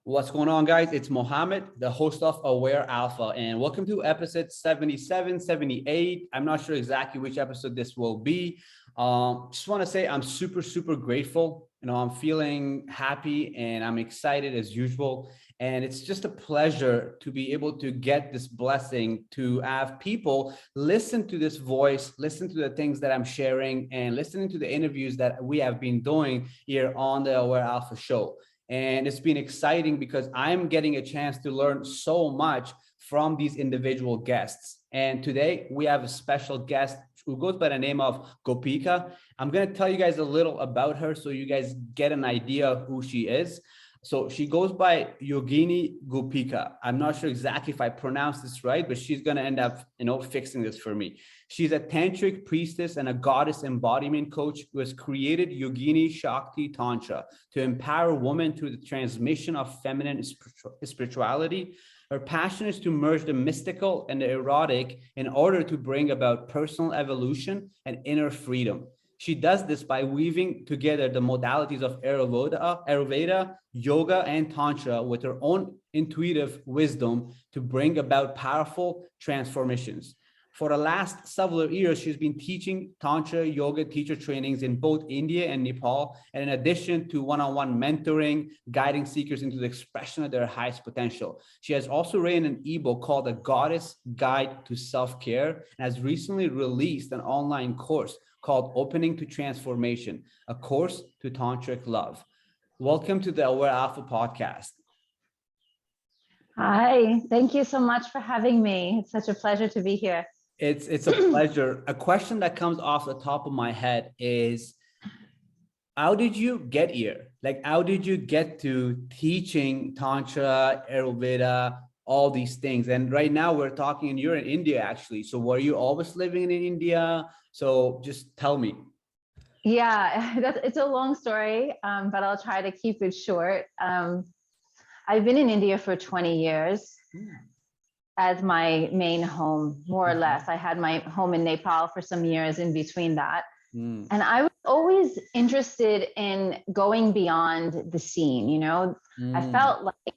What's going on, guys? It's Mohammed, the host of Aware Alpha, and welcome to episode 77, 78. I'm not sure exactly which episode this will be. Just want to say I'm super grateful. I'm feeling happy and I'm excited as usual. And it's just a pleasure to be able to get this blessing to have people listen to this voice, listen to the things that I'm sharing, and listening to the interviews that we have been doing here on the Aware Alpha show. And it's been exciting because I'm getting a chance to learn so much from these individual guests. And today we have a special guest who goes by the name of Gopika. I'm going to tell you guys a little about her so you guys get an idea of who she is. So she goes by Yogini Gopika. I'm not sure exactly if I pronounced this right, but she's going to end up, fixing this for me. She's a tantric priestess and a goddess embodiment coach who has created Yogini Shakti Tantra to empower women through the transmission of feminine spirituality. Her passion is to merge the mystical and the erotic in order to bring about personal evolution and inner freedom. She does this by weaving together the modalities of Ayurveda, yoga, and Tantra with her own intuitive wisdom to bring about powerful transformations. For the last several years, she's been teaching Tantra yoga teacher trainings in both India and Nepal, and in addition to one-on-one mentoring, guiding seekers into the expression of their highest potential. She has also written an ebook called The Goddess Guide to Self-Care and has recently released an online course called Opening to Transformation, a course to tantric love. Welcome to the Aware Alpha podcast. Hi, thank you so much for having me. It's such a pleasure to be here. It's a pleasure. A question that comes off the top of my head is, how did you get here? Like, how did you get to teaching Tantra, Ayurveda, all these things? And right now we're talking, and you're in India actually. So were you always living in India? So just tell me. Yeah, it's a long story, but I'll try to keep it short. I've been in India for 20 years as my main home, more or less. I had my home in Nepal for some years in between that. And I was always interested in going beyond the scene, I felt like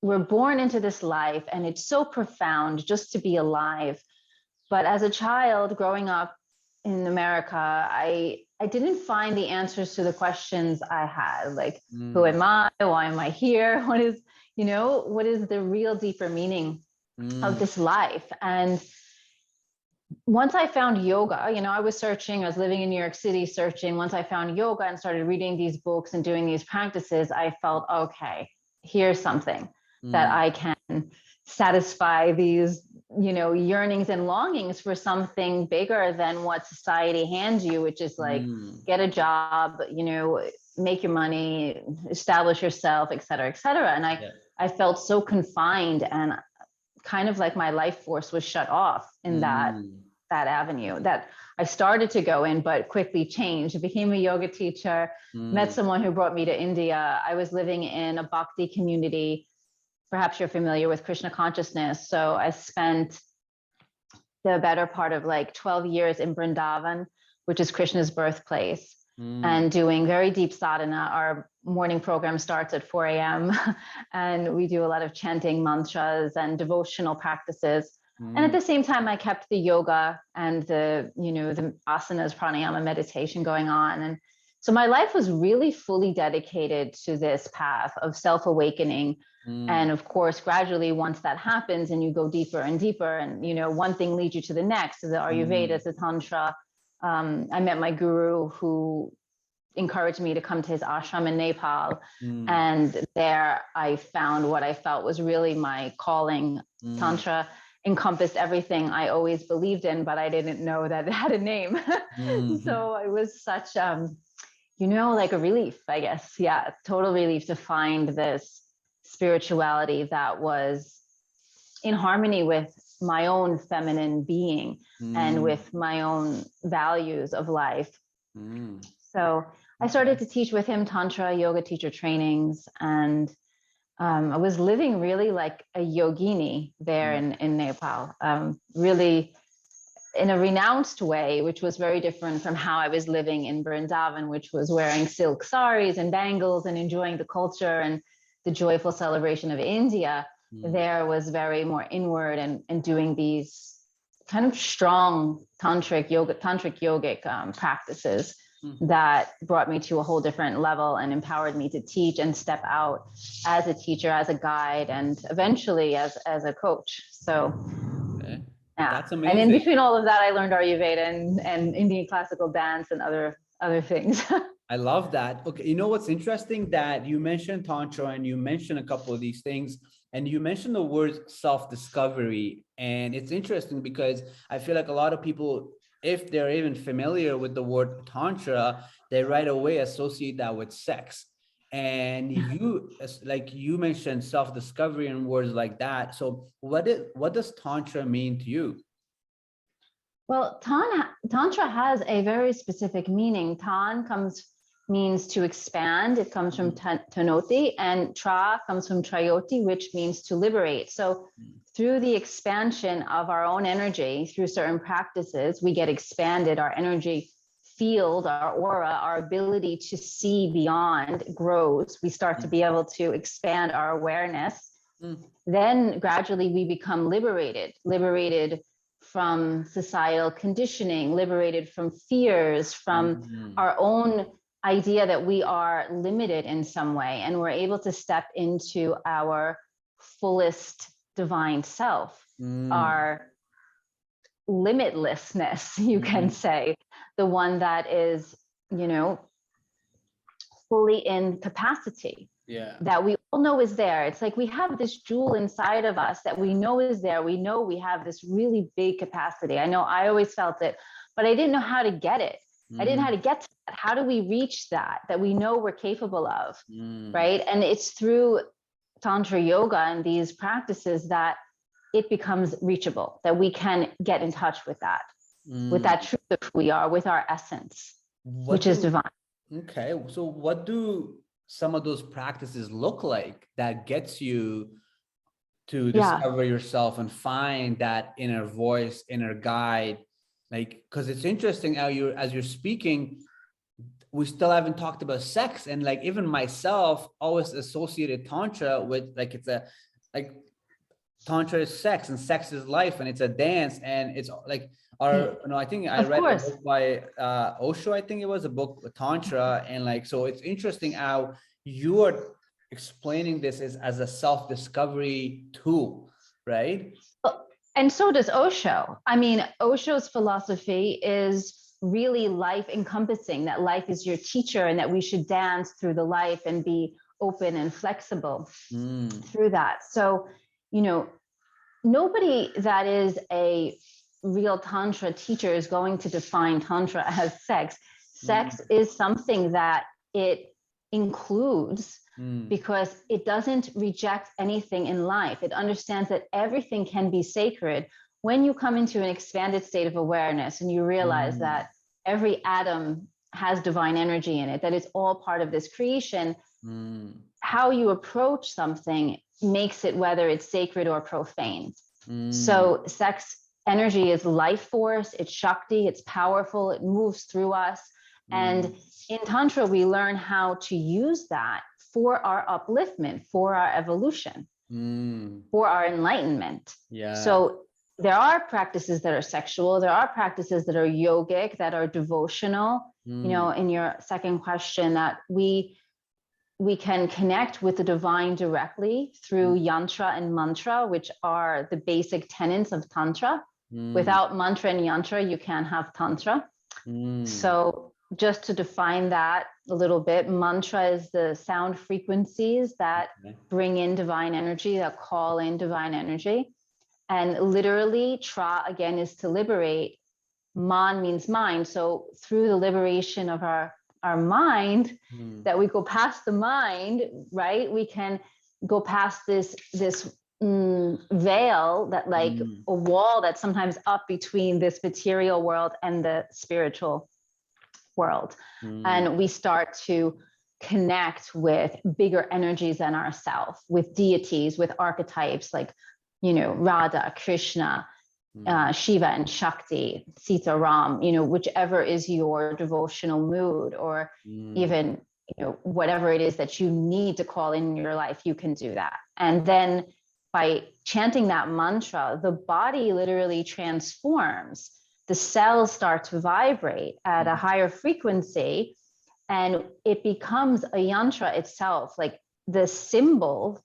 we're born into this life and it's so profound just to be alive. But as a child growing up in America, I didn't find the answers to the questions I had, like, who am I? Why am I here? What is the real deeper meaning of this life? And once I found yoga, I was searching, I was living in New York City searching. Once I found yoga and started reading these books and doing these practices, I felt, okay, here's something that I can satisfy these, yearnings and longings for something bigger than what society hands you, which is like, get a job, make your money, establish yourself, et cetera, et cetera. And I felt so confined and kind of like my life force was shut off in that avenue that I started to go in, but quickly changed. I became a yoga teacher, met someone who brought me to India. I was living in a bhakti community. Perhaps you're familiar with Krishna consciousness. So I spent the better part of like 12 years in Vrindavan, which is Krishna's birthplace, and doing very deep sadhana. Our morning program starts at 4 a.m. and we do a lot of chanting mantras and devotional practices. And at the same time, I kept the yoga and the asanas, pranayama, meditation going on. And so my life was really fully dedicated to this path of self-awakening. And of course, gradually, once that happens and you go deeper and deeper, and, one thing leads you to the next, to the Ayurveda, to Tantra. I met my guru who encouraged me to come to his ashram in Nepal. And there I found what I felt was really my calling. Tantra encompassed everything I always believed in, but I didn't know that it had a name. So it was such, like a relief, I guess. Yeah, total relief to find this spirituality that was in harmony with my own feminine being and with my own values of life. So I started to teach with him Tantra yoga teacher trainings, and I was living really like a yogini there in Nepal, really in a renounced way, which was very different from how I was living in Vrindavan, which was wearing silk saris and bangles and enjoying the culture and the joyful celebration of India, there was very more inward and doing these kind of strong tantric yogic practices that brought me to a whole different level and empowered me to teach and step out as a teacher, as a guide, and eventually as a coach. So Okay. yeah, That's and in amazing. between all of that, I learned Ayurveda and Indian classical dance and other things. I love that. Okay, you know what's interesting, that you mentioned Tantra and you mentioned a couple of these things, and you mentioned the word self-discovery. And it's interesting because I feel like a lot of people, if they're even familiar with the word Tantra, they right away associate that with sex. And you, like you mentioned self-discovery and words like that. So what does Tantra mean to you? Well, Tantra has a very specific meaning. Means to expand. It comes from tanoti, and tra comes from trayoti, which means to liberate. So through the expansion of our own energy, through certain practices, we get expanded. Our energy field, our aura, our ability to see beyond grows. We start to be able to expand our awareness. Then gradually we become liberated from societal conditioning, liberated from fears, from our own idea that we are limited in some way, and we're able to step into our fullest divine self, our limitlessness, you can say, the one that is, fully in capacity. Yeah. That we all know is there. It's like we have this jewel inside of us that we know is there. We know we have this really big capacity. I know I always felt it, but I didn't know how to get it. I didn't know how to get to that. How do we reach that we know we're capable of, right? And it's through Tantra yoga and these practices that it becomes reachable, that we can get in touch with that truth of who we are, with our essence, which is divine. Okay, so what do some of those practices look like that gets you to discover yourself and find that inner voice, inner guide? Like, because it's interesting how as you're speaking, we still haven't talked about sex, and like even myself always associated Tantra with like Tantra is sex and sex is life and it's a dance, and it's like I think I read a book by Osho, I think it was a book, Tantra, and like, so it's interesting how you are explaining this as a self-discovery tool, right? And so does Osho. I mean, Osho's philosophy is really life encompassing, that life is your teacher and that we should dance through the life and be open and flexible through that. So, nobody that is a real Tantra teacher is going to define Tantra as sex. Sex is something that it includes because it doesn't reject anything in life. It understands that everything can be sacred when you come into an expanded state of awareness and you realize that every atom has divine energy in it, that it's all part of this creation. How you approach something makes it whether it's sacred or profane. So sex energy is life force, it's Shakti, it's powerful, it moves through us. And in Tantra, we learn how to use that for our upliftment, for our evolution, for our enlightenment. So there are practices that are sexual, there are practices that are yogic, that are devotional. In your second question, that we can connect with the divine directly through yantra and mantra, which are the basic tenets of Tantra. Without mantra and yantra, you can't have Tantra. So just to define that a little bit, mantra is the sound frequencies that bring in divine energy, that call in divine energy. And literally, tra, again, is to liberate. Man means mind. So through the liberation of our mind, that we go past the mind, right? We can go past this veil, that like a wall that's sometimes up between this material world and the spiritual world. And we start to connect with bigger energies than ourselves, with deities, with archetypes like, Radha, Krishna, Shiva and Shakti, Sita, Ram, whichever is your devotional mood, or even whatever it is that you need to call in your life, you can do that. And then by chanting that mantra, the body literally transforms. The cells start to vibrate at a higher frequency, and it becomes a yantra itself, like the symbol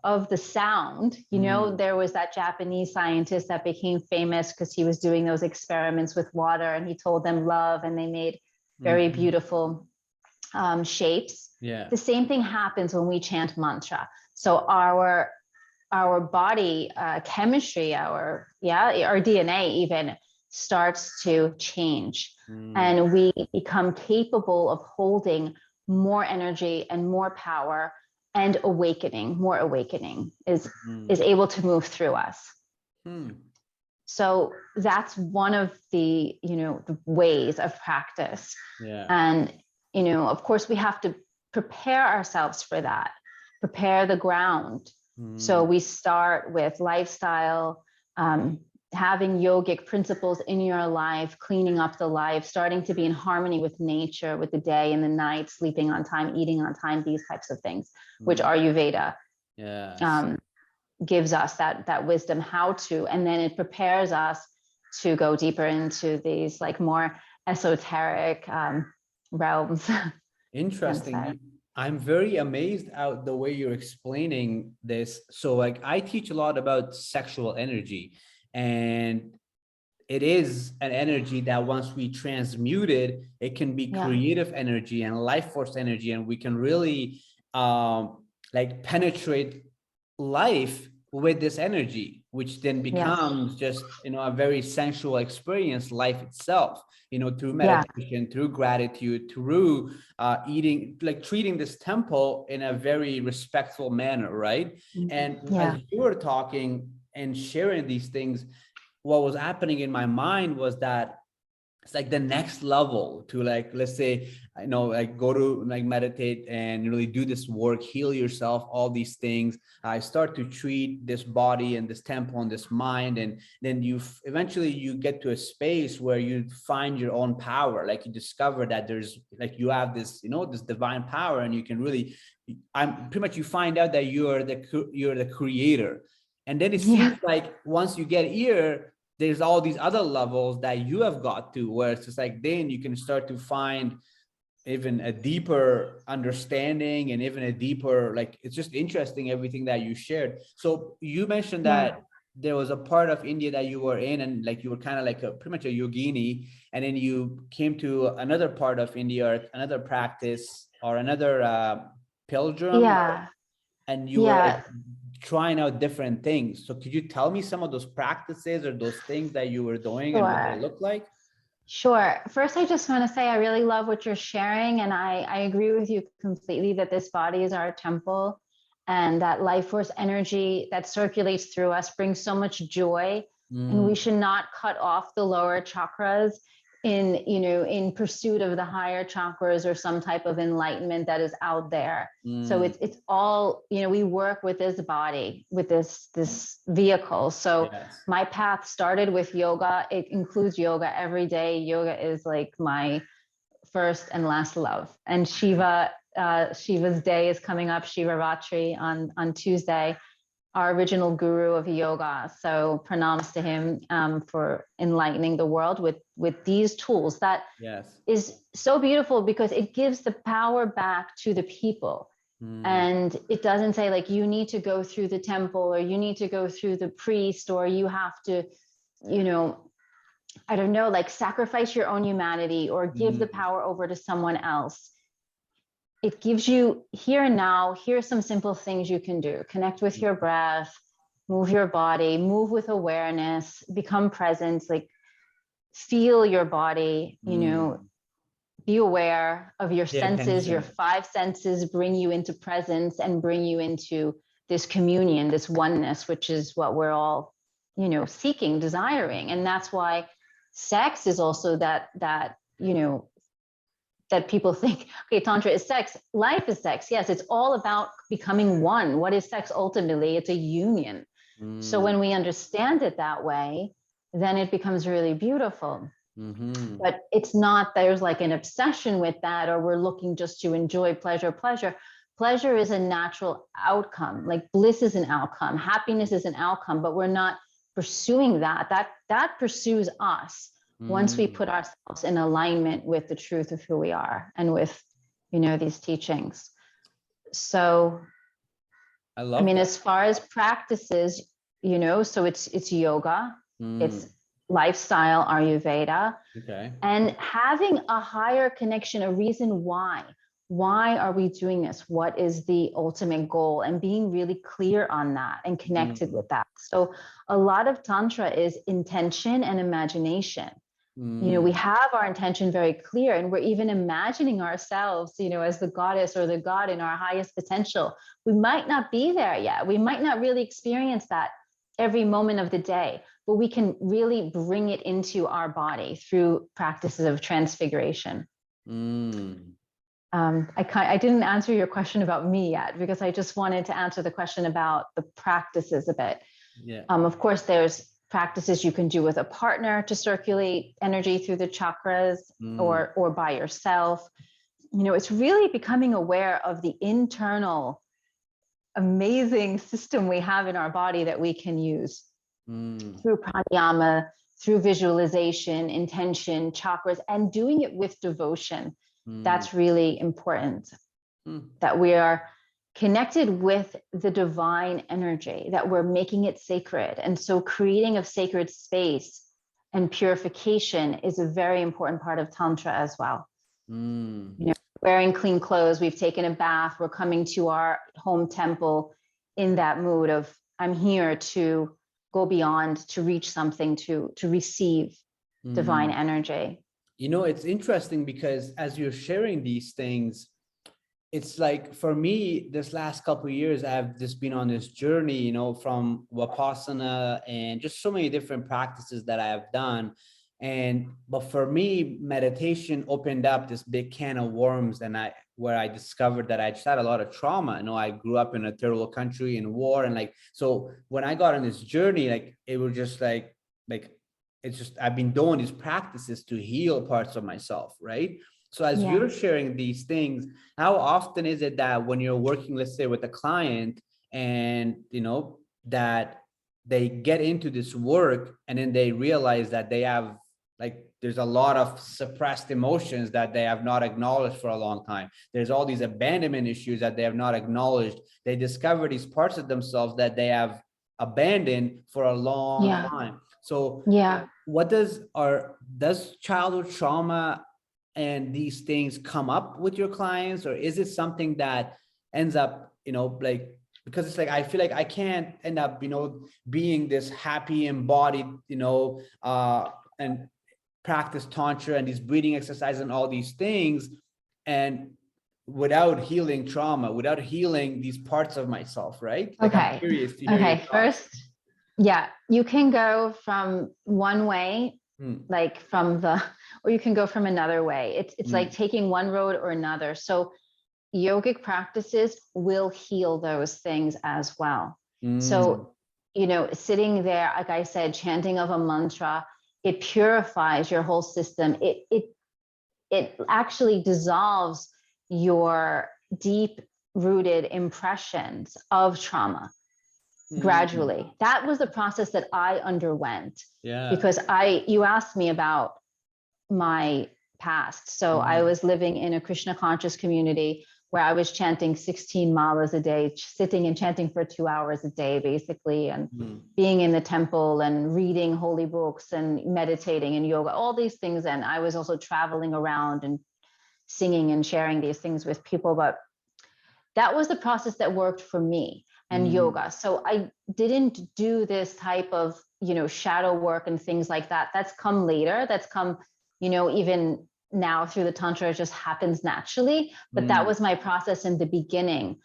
of the sound. There was that Japanese scientist that became famous because he was doing those experiments with water, and he told them love, and they made very beautiful shapes. Yeah. The same thing happens when we chant mantra. So our body chemistry, our DNA even starts to change, and we become capable of holding more energy and more power, and more awakening is able to move through us. So that's one of the the ways of practice. And of course we have to prepare ourselves for that, prepare the ground. So we start with lifestyle, having yogic principles in your life, cleaning up the life, starting to be in harmony with nature, with the day and the night, sleeping on time, eating on time, these types of things, which Ayurveda gives us that wisdom how to, and then it prepares us to go deeper into these like more esoteric realms. Interesting. I'm very amazed at the way you're explaining this. So like I teach a lot about sexual energy, and it is an energy that once we transmute it, it can be creative energy and life force energy, and we can really like penetrate life with this energy, which then becomes just a very sensual experience, life itself, through meditation, through gratitude, through eating, like treating this temple in a very respectful manner, right? And as you were talking and sharing these things, what was happening in my mind was that it's like the next level to, like, let's say, like go to like meditate and really do this work, heal yourself, all these things. I start to treat this body and this temple and this mind, and then eventually you get to a space where you find your own power. Like you discover that there's like, you have this, this divine power, and you can really, you find out that you're the creator. And then it seems like once you get here, there's all these other levels that you have got to, where it's just like, then you can start to find even a deeper understanding, and even a deeper, like, it's just interesting, everything that you shared. So you mentioned that there was a part of India that you were in, and like, you were kind of like pretty much a yogini, and then you came to another part of India, or another practice, or another pilgrim. And you were like trying out different things. So could you tell me some of those practices or those things that you were doing and what they look like? Sure. First, I just want to say I really love what you're sharing. And I agree with you completely that this body is our temple, and that life force energy that circulates through us brings so much joy. And we should not cut off the lower chakras in pursuit of the higher chakras or some type of enlightenment that is out there. So it's all, we work with this body, with this vehicle. So my path started with yoga. It includes yoga every day. Yoga is like my first and last love. And Shiva's day is coming up, Shiva Ratri on Tuesday, our original guru of yoga. So pranams to him for enlightening the world with these tools. That is so beautiful, because it gives the power back to the people. And it doesn't say like, you need to go through the temple, or you need to go through the priest, or you have to, I don't know, like sacrifice your own humanity or give the power over to someone else. It gives you here and now, here's some simple things you can do. Connect with your breath, move your body, move with awareness, become present, like feel your body, be aware of your senses, your 5 senses bring you into presence and bring you into this communion, this oneness, which is what we're all, seeking, desiring. And that's why sex is also that people think, okay, Tantra is sex, life is sex. Yes, it's all about becoming one. What is sex? Ultimately, it's a union. So when we understand it that way, then it becomes really beautiful. Mm-hmm. But it's not there's like an obsession with that, or we're looking just to enjoy pleasure. Pleasure is a natural outcome. Like bliss is an outcome, happiness is an outcome, but we're not pursuing that. That pursues us once we put ourselves in alignment with the truth of who we are and with, these teachings. So, I I love mean, that. as far as practices, so it's yoga, it's lifestyle, Ayurveda, Okay. and having a higher connection, a reason why. Why are we doing this? What is the ultimate goal? And being really clear on that and connected with that. So a lot of Tantra is intention and imagination. We have our intention very clear, and we're even imagining ourselves, as the goddess or the god in our highest potential. We might not be there yet. We might not really experience that every moment of the day, but we can really bring it into our body through practices of transfiguration. I didn't answer your question about me yet, because I just wanted to answer the question about the practices a bit. Yeah. Of course, there's practices you can do with a partner to circulate energy through the chakras, or by yourself. It's really becoming aware of the internal amazing system we have in our body that we can use through pranayama, through visualization, intention, chakras, and doing it with devotion. That's really important, that we are connected with the divine energy, that we're making it sacred. And so creating a sacred space and purification is a very important part of Tantra as well. Wearing clean clothes, we've taken a bath, we're coming to our home temple in that mood of, I'm here to go beyond, to reach something, to receive divine energy. It's interesting because as you're sharing these things, it's like, for me, this last couple of years, I've just been on this journey, from Vipassana and just so many different practices that I have done. But for me, meditation opened up this big can of worms, where I discovered that I just had a lot of trauma. I grew up in a third world country in war. And so when I got on this journey, it was just it's just, I've been doing these practices to heal parts of myself. Right. So as you're sharing these things, how often is it that when you're working, let's say with a client, and, that they get into this work and then they realize that they have, there's a lot of suppressed emotions that they have not acknowledged for a long time. There's all these abandonment issues that they have not acknowledged. They discover these parts of themselves that they have abandoned for a long time. So does childhood trauma and these things come up with your clients, or is it something that ends up, because it's I feel like I can't end up, being this happy embodied, and practice Tantra and these breathing exercises and all these things, and without healing trauma, without healing these parts of myself, right? I'm curious to hear your thoughts. First, you can go from one way, or you can go from another way. It's like taking one road or another. So yogic practices will heal those things as well. So, sitting there, like I said, chanting of a mantra, it purifies your whole system. It actually dissolves your deep rooted impressions of trauma gradually. That was the process that I underwent. Because you asked me about my past. So I was living in a Krishna conscious community where I was chanting 16 malas a day, sitting and chanting for 2 hours a day, basically, and being in the temple and reading holy books and meditating and yoga, all these things. And I was also traveling around and singing and sharing these things with people. But that was the process that worked for me and yoga. So I didn't do this type of, shadow work and things like that. That's come later. That's come, even now through the Tantra, it just happens naturally. But that was my process in the beginning,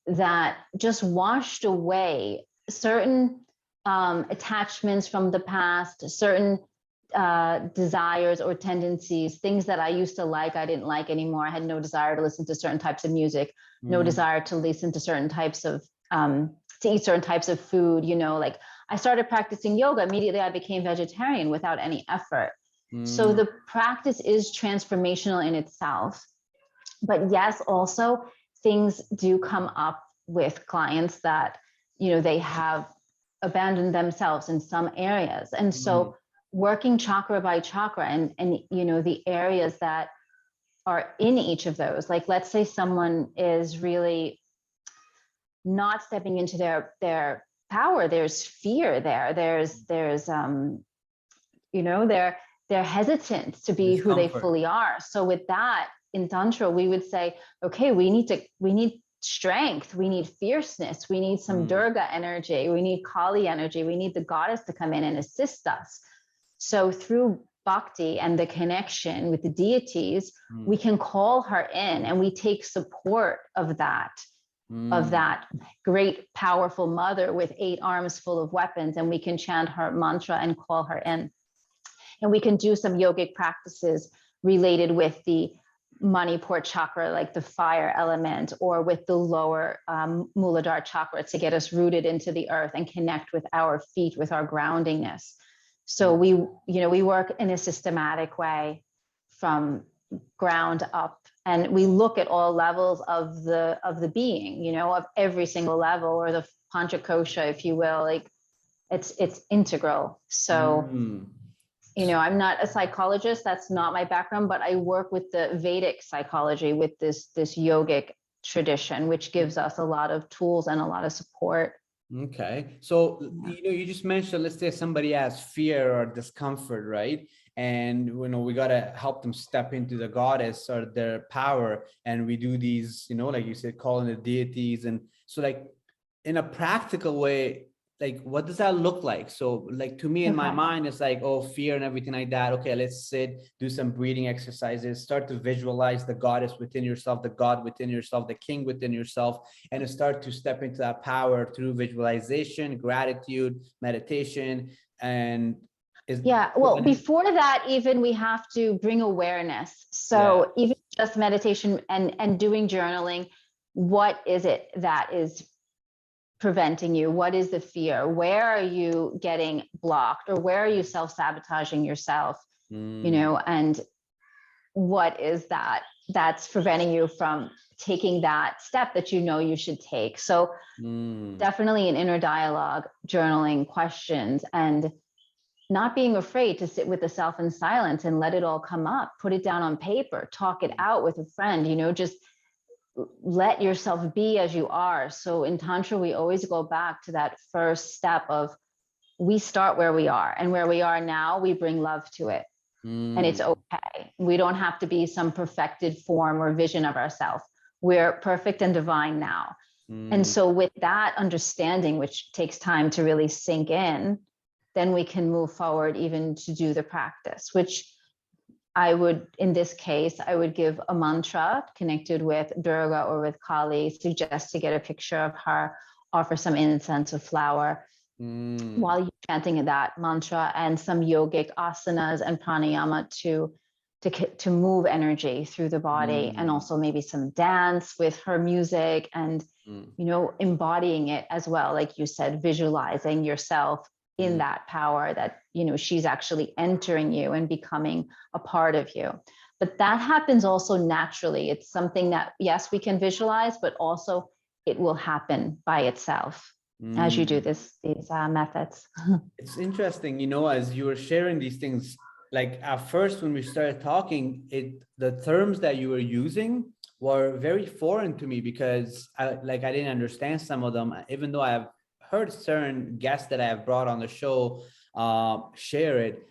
that just washed away certain attachments from the past, certain desires or tendencies, things that I used to like, I didn't like anymore. I had no desire to listen to certain types of music, no desire to listen to certain types of, to eat certain types of food, I started practicing yoga. Immediately I became vegetarian without any effort. So the practice is transformational in itself. But yes, also things do come up with clients that, they have abandoned themselves in some areas. And so working chakra by chakra and the areas that are in each of those, like let's say someone is really not stepping into their power, there's fear there, they're hesitant to be who they fully are. So with that, in Tantra, we would say, okay, we need strength, we need fierceness, we need some Durga energy, we need Kali energy, we need the goddess to come in and assist us. So through bhakti and the connection with the deities, we can call her in and we take support of that great, powerful mother with 8 arms full of weapons, and we can chant her mantra and call her in. And we can do some yogic practices related with the Manipur chakra, like the fire element, or with the lower Muladhara chakra to get us rooted into the earth and connect with our feet, with our groundingness. So we work in a systematic way from ground up, and we look at all levels of the being, of every single level, or the Panchakosha, if you will. Like it's integral. So I'm not a psychologist, that's not my background, but I work with the Vedic psychology, with this yogic tradition, which gives us a lot of tools and a lot of support. Okay. So, you just mentioned, let's say somebody has fear or discomfort, right? And, we got to help them step into the goddess or their power. And we do these, like you said, calling the deities. And so like in a practical way, like, what does that look like? So like, to me, in my mind, it's like, oh, fear and everything like that. Okay, let's sit, do some breathing exercises, start to visualize the goddess within yourself, the god within yourself, the king within yourself, and start to step into that power through visualization, gratitude, meditation. And before that, even we have to bring awareness. So even just meditation and doing journaling, what is it that is preventing you? What is the fear? Where are you getting blocked, or where are you self-sabotaging yourself? And what is that that's preventing you from taking that step that you should take? So definitely an inner dialogue, journaling, questions, and not being afraid to sit with the self in silence and let it all come up, put it down on paper, talk it out with a friend, just let yourself be as you are. So in Tantra, we always go back to that first step of, we start where we are, and where we are now, we bring love to it. And it's okay. We don't have to be some perfected form or vision of ourselves. We're perfect and divine now. And so with that understanding, which takes time to really sink in, then we can move forward even to do the practice, which in this case, I would give a mantra connected with Durga or with Kali, suggest to get a picture of her, offer some incense or flower while you're chanting that mantra, and some yogic asanas and pranayama to move energy through the body, and also maybe some dance with her music, and embodying it as well, like you said, visualizing yourself in that power that she's actually entering you and becoming a part of you. But that happens also naturally. It's something that, yes, we can visualize, but also it will happen by itself as you do these methods. It's interesting, as you were sharing these things, like at first when we started talking, the terms that you were using were very foreign to me, because I didn't understand some of them, even though I have heard certain guests that I have brought on the show share it.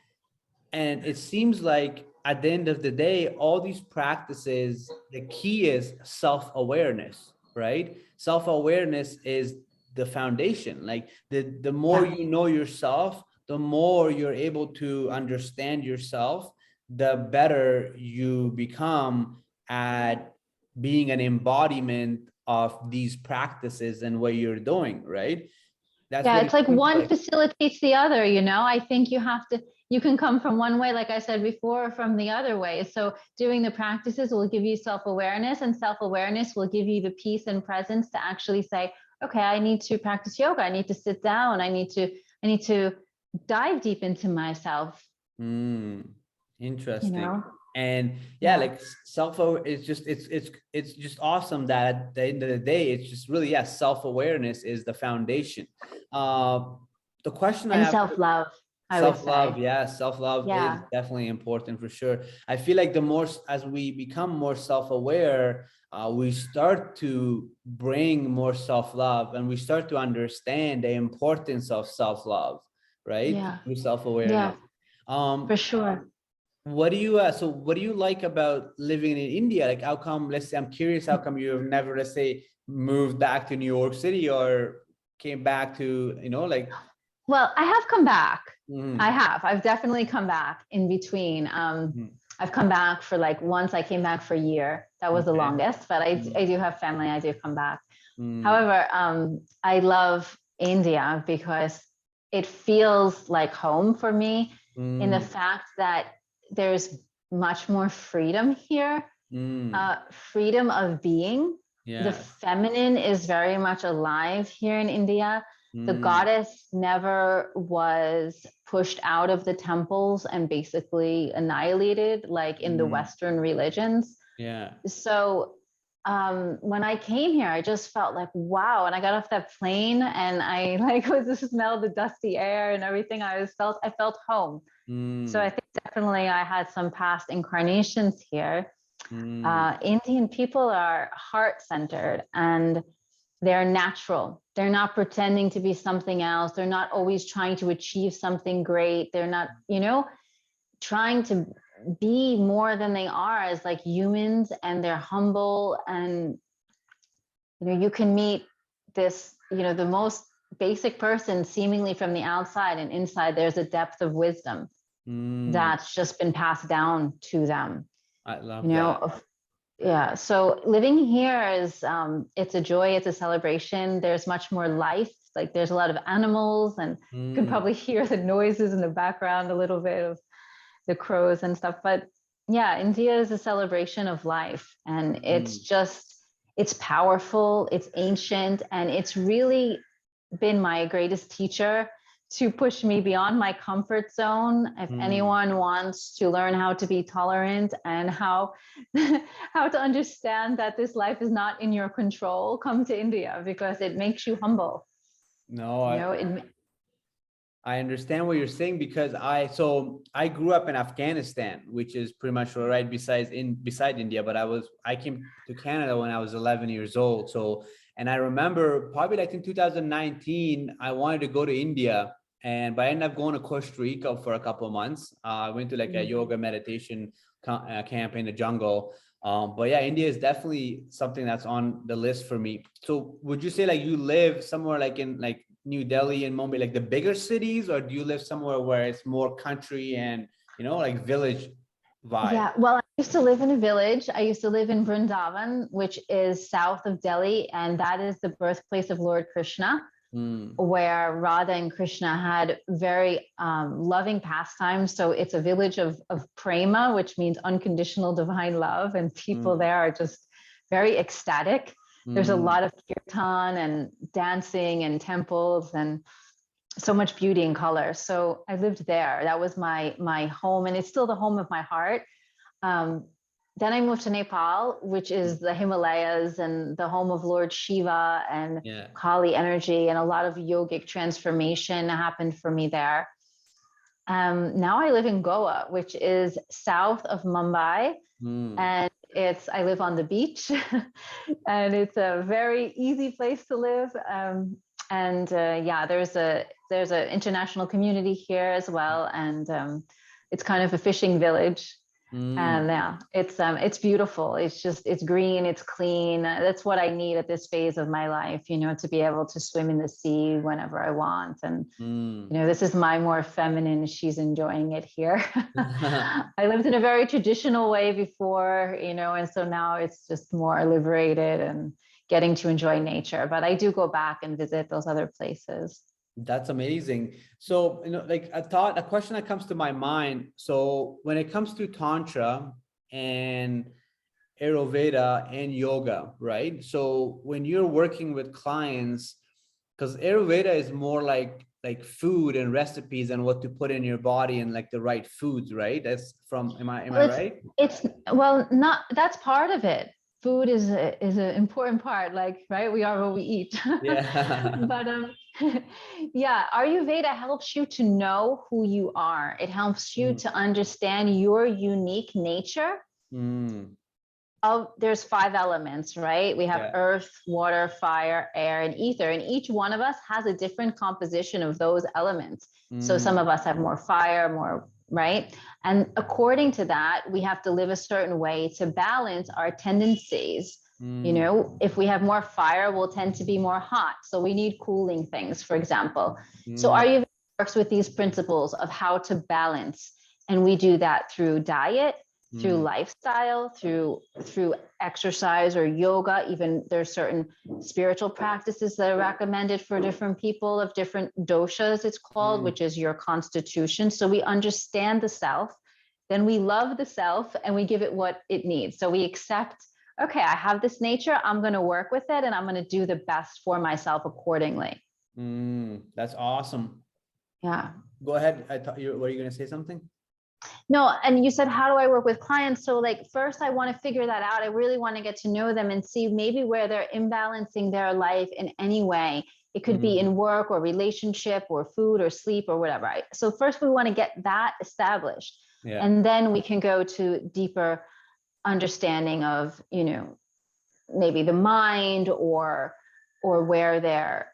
And it seems like at the end of the day, all these practices, the key is self-awareness, right? Self-awareness is the foundation. Like the more you know yourself, the more you're able to understand yourself, the better you become at being an embodiment of these practices and what you're doing, right? It's like one facilitates the other, I think you can come from one way, like I said before, from the other way. So doing the practices will give you self-awareness, and self-awareness will give you the peace and presence to actually say, okay, I need to practice yoga. I need to sit down. I need to dive deep into myself. you Interesting. know? And yeah, Yeah. like self-aware, it's just awesome that at the end of the day, it's just really, yeah, self-awareness is the foundation. Uh, the question I And have, self-love, I would self-love, say. yeah, self-love is Yeah. definitely important for sure. I feel like the more as we become more self-aware, we start to bring more self-love, and we start to understand the importance of self-love, right? Yeah. Through Yeah, self-awareness. for Um, sure. what do you so what do you like about living in India? Like how come, let's say, I'm curious, how come you've never, let's say, moved back to New York City or came back to, like, Well, I have come back. I mhm, have. I've definitely come back in between. mhm, I've come back for like once I came back for a year. That was the okay, longest, but mm, I do have family. I do come back. mm, However, I love India because it feels like home for me in the mm, fact that there's much more freedom here, mm, freedom of being. The yes, feminine is very much alive here in India. The mm, goddess never was pushed out of the temples and basically annihilated like in the mm, Western religions. yeah, So when I came here, I just felt like, wow. And I got off that plane and I like was just smelled the dusty air and everything. I felt home. So I mm, think definitely I had some past incarnations here. mm, Indian people are heart centered and they're natural. They're not pretending to be something else. They're not always trying to achieve something great. They're not, trying to be more than they are as like humans, and they're humble. And you can meet this, the most basic person seemingly from the outside, and inside there's a depth of wisdom mm. that's just been passed down to them, I love you know that. of, yeah. So living here is it's a joy, it's a celebration. There's much more life. Like there's a lot of animals, and you can Mm, probably hear the noises in the background a little bit of the crows and stuff. But yeah, India is a celebration of life, and mm, it's powerful, it's ancient, and it's really been my greatest teacher to push me beyond my comfort zone. If mm. anyone wants to learn how to be tolerant and how how to understand that this life is not in your control, come to India because it makes you humble. No, You know, it, I understand what you're saying, because I grew up in Afghanistan, which is pretty much right beside India, but I came to Canada when I was 11 years old. So, and I remember probably like in 2019, I wanted to go to India, but I ended up going to Costa Rica for a couple of months. I went to like a yoga meditation camp in the jungle. But yeah, India is definitely something that's on the list for me. So would you say like you live somewhere like in like New Delhi and Mumbai, like the bigger cities, or do you live somewhere where it's more country and, like village vibe? Yeah, well, I used to live in a village. I used to live in Vrindavan, which is south of Delhi, and that is the birthplace of Lord Krishna, Mm, where Radha and Krishna had very loving pastimes. So it's a village of prema, which means unconditional divine love, and people mm, there are just very ecstatic. There's a mm, lot of kirtan and dancing and temples and so much beauty and color. So I lived there. That was my home, and it's still the home of my heart. Um, then I moved to Nepal, which is the Himalayas and the home of Lord Shiva and yeah. Kali energy, and a lot of yogic transformation happened for me there. Now I live in Goa, which is south of Mumbai, Mm, and I live on the beach, and it's a very easy place to live. And yeah, there's a international community here as well, and it's kind of a fishing village. mm. And yeah, it's beautiful. It's green, it's clean. That's what I need at this phase of my life, to be able to swim in the sea whenever I want. And Mm. this is my more feminine. She's enjoying it here. I lived in a very traditional way before, and so now it's just more liberated and getting to enjoy nature. But I do go back and visit those other places. That's amazing. So, like a question that comes to my mind. So when it comes to Tantra and Ayurveda and yoga, right? So when you're working with clients, because Ayurveda is more like like food and recipes and what to put in your body and like the right foods, right? That's from, am I Well, right? it's well, not that's part of it. Food is an important part, like, right? We are what we eat. Yeah. But yeah, Ayurveda helps you to know who you are. It helps you Mm, to understand your unique nature. mm, There's 5 elements, right? We have yeah. earth, water, fire, air, and ether, and each one of us has a different composition of those elements. So some Mm, of us have more fire, more, right? And according to that, we have to live a certain way to balance our tendencies. mm, If we have more fire, we'll tend to be more hot, so we need cooling things, for example. So mm, Ayurveda works with these principles of how to balance, and we do that through diet, through mm, lifestyle, through exercise or yoga. Even there's certain spiritual practices that are recommended for different people of different doshas, it's called, mm, which is your constitution. So we understand the self, then we love the self, and we give it what it needs. So we accept, okay, I have this nature, I'm going to work with it, and I'm going to do the best for myself accordingly. that's awesome. Yeah. Go ahead. I thought you were you going to say something? No, and you said, how do I work with clients? So like, first I want to figure that out. I really want to get to know them and see maybe where they're imbalancing their life in any way. It could be Mm, in work or relationship or food or sleep or whatever. So first we want to get that established. yeah. And then we can go to deeper understanding of, maybe the mind or where they're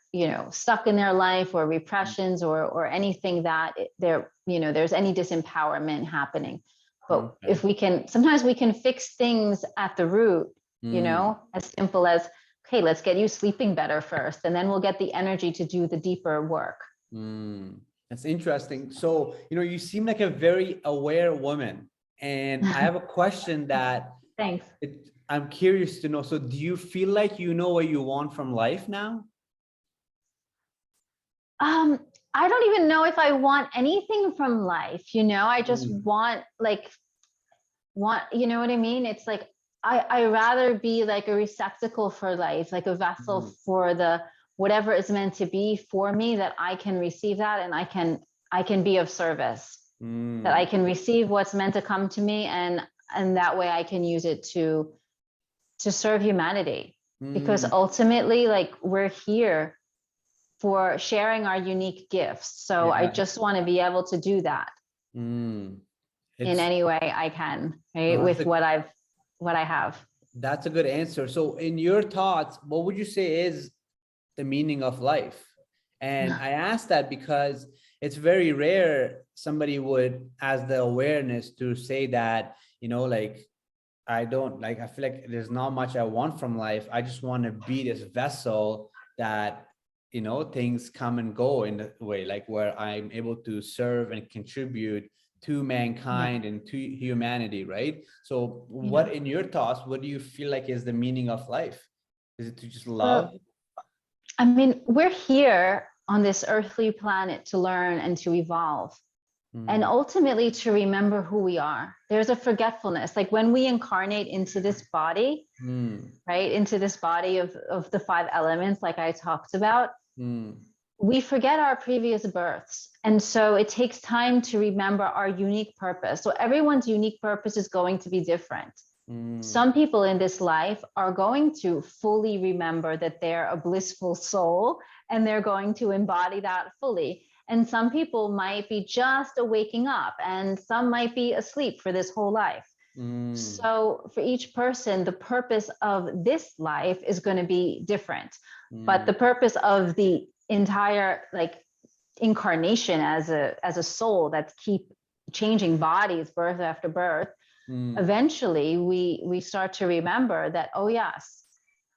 stuck in their life, or repressions, or anything that there's any disempowerment happening. But Okay. if we can, sometimes we can fix things at the root, Mm, as simple as, okay, let's get you sleeping better first, and then we'll get the energy to do the deeper work. mm. That's interesting. So, you seem like a very aware woman. And I have a question that Thanks. I'm curious to know. So do you feel like you know what you want from life now? um I don't even know if I want anything from life. I just Mm, want, you know what I mean? It's like, I rather be like a receptacle for life, like a vessel mm, for the whatever is meant to be for me, that I can receive that, and I can be of service, that I mm, can receive what's meant to come to me, and that way I can use it to serve humanity. Because mm, ultimately, like, we're here for sharing our unique gifts. So I yeah. just want to be able to do that Mm. in It's any way I can, right? no, With what I have. that's a good answer. So in your thoughts, what would you say is the meaning of life? And I ask that because it's very rare somebody would has the awareness to say that, like, I don't like, I feel like there's not much I want from life. I just want to be this vessel that, things come and go in the way, like where I'm able to serve and contribute to Yeah. mankind and to humanity, right? So Yeah. what, in your thoughts, what do you feel like is the meaning of life? Is it to just love? Well, I mean, we're here on this earthly planet to learn and to evolve, and Mm, ultimately to remember who we are. There's a forgetfulness. Like when we incarnate into this body, mm, right, into this body of the 5 elements, like I talked about, mm, we forget our previous births. And so it takes time to remember our unique purpose. So everyone's unique purpose is going to be different. mm, Some people in this life are going to fully remember that they're a blissful soul, and they're going to embody that fully. And some people might be just a waking up, and some might be asleep for this whole life. mm, So for each person, the purpose of this life is going to be different. But mm, the purpose of the entire, like, incarnation as a soul that's keep changing bodies birth after birth, mm, eventually we start to remember that, oh yes,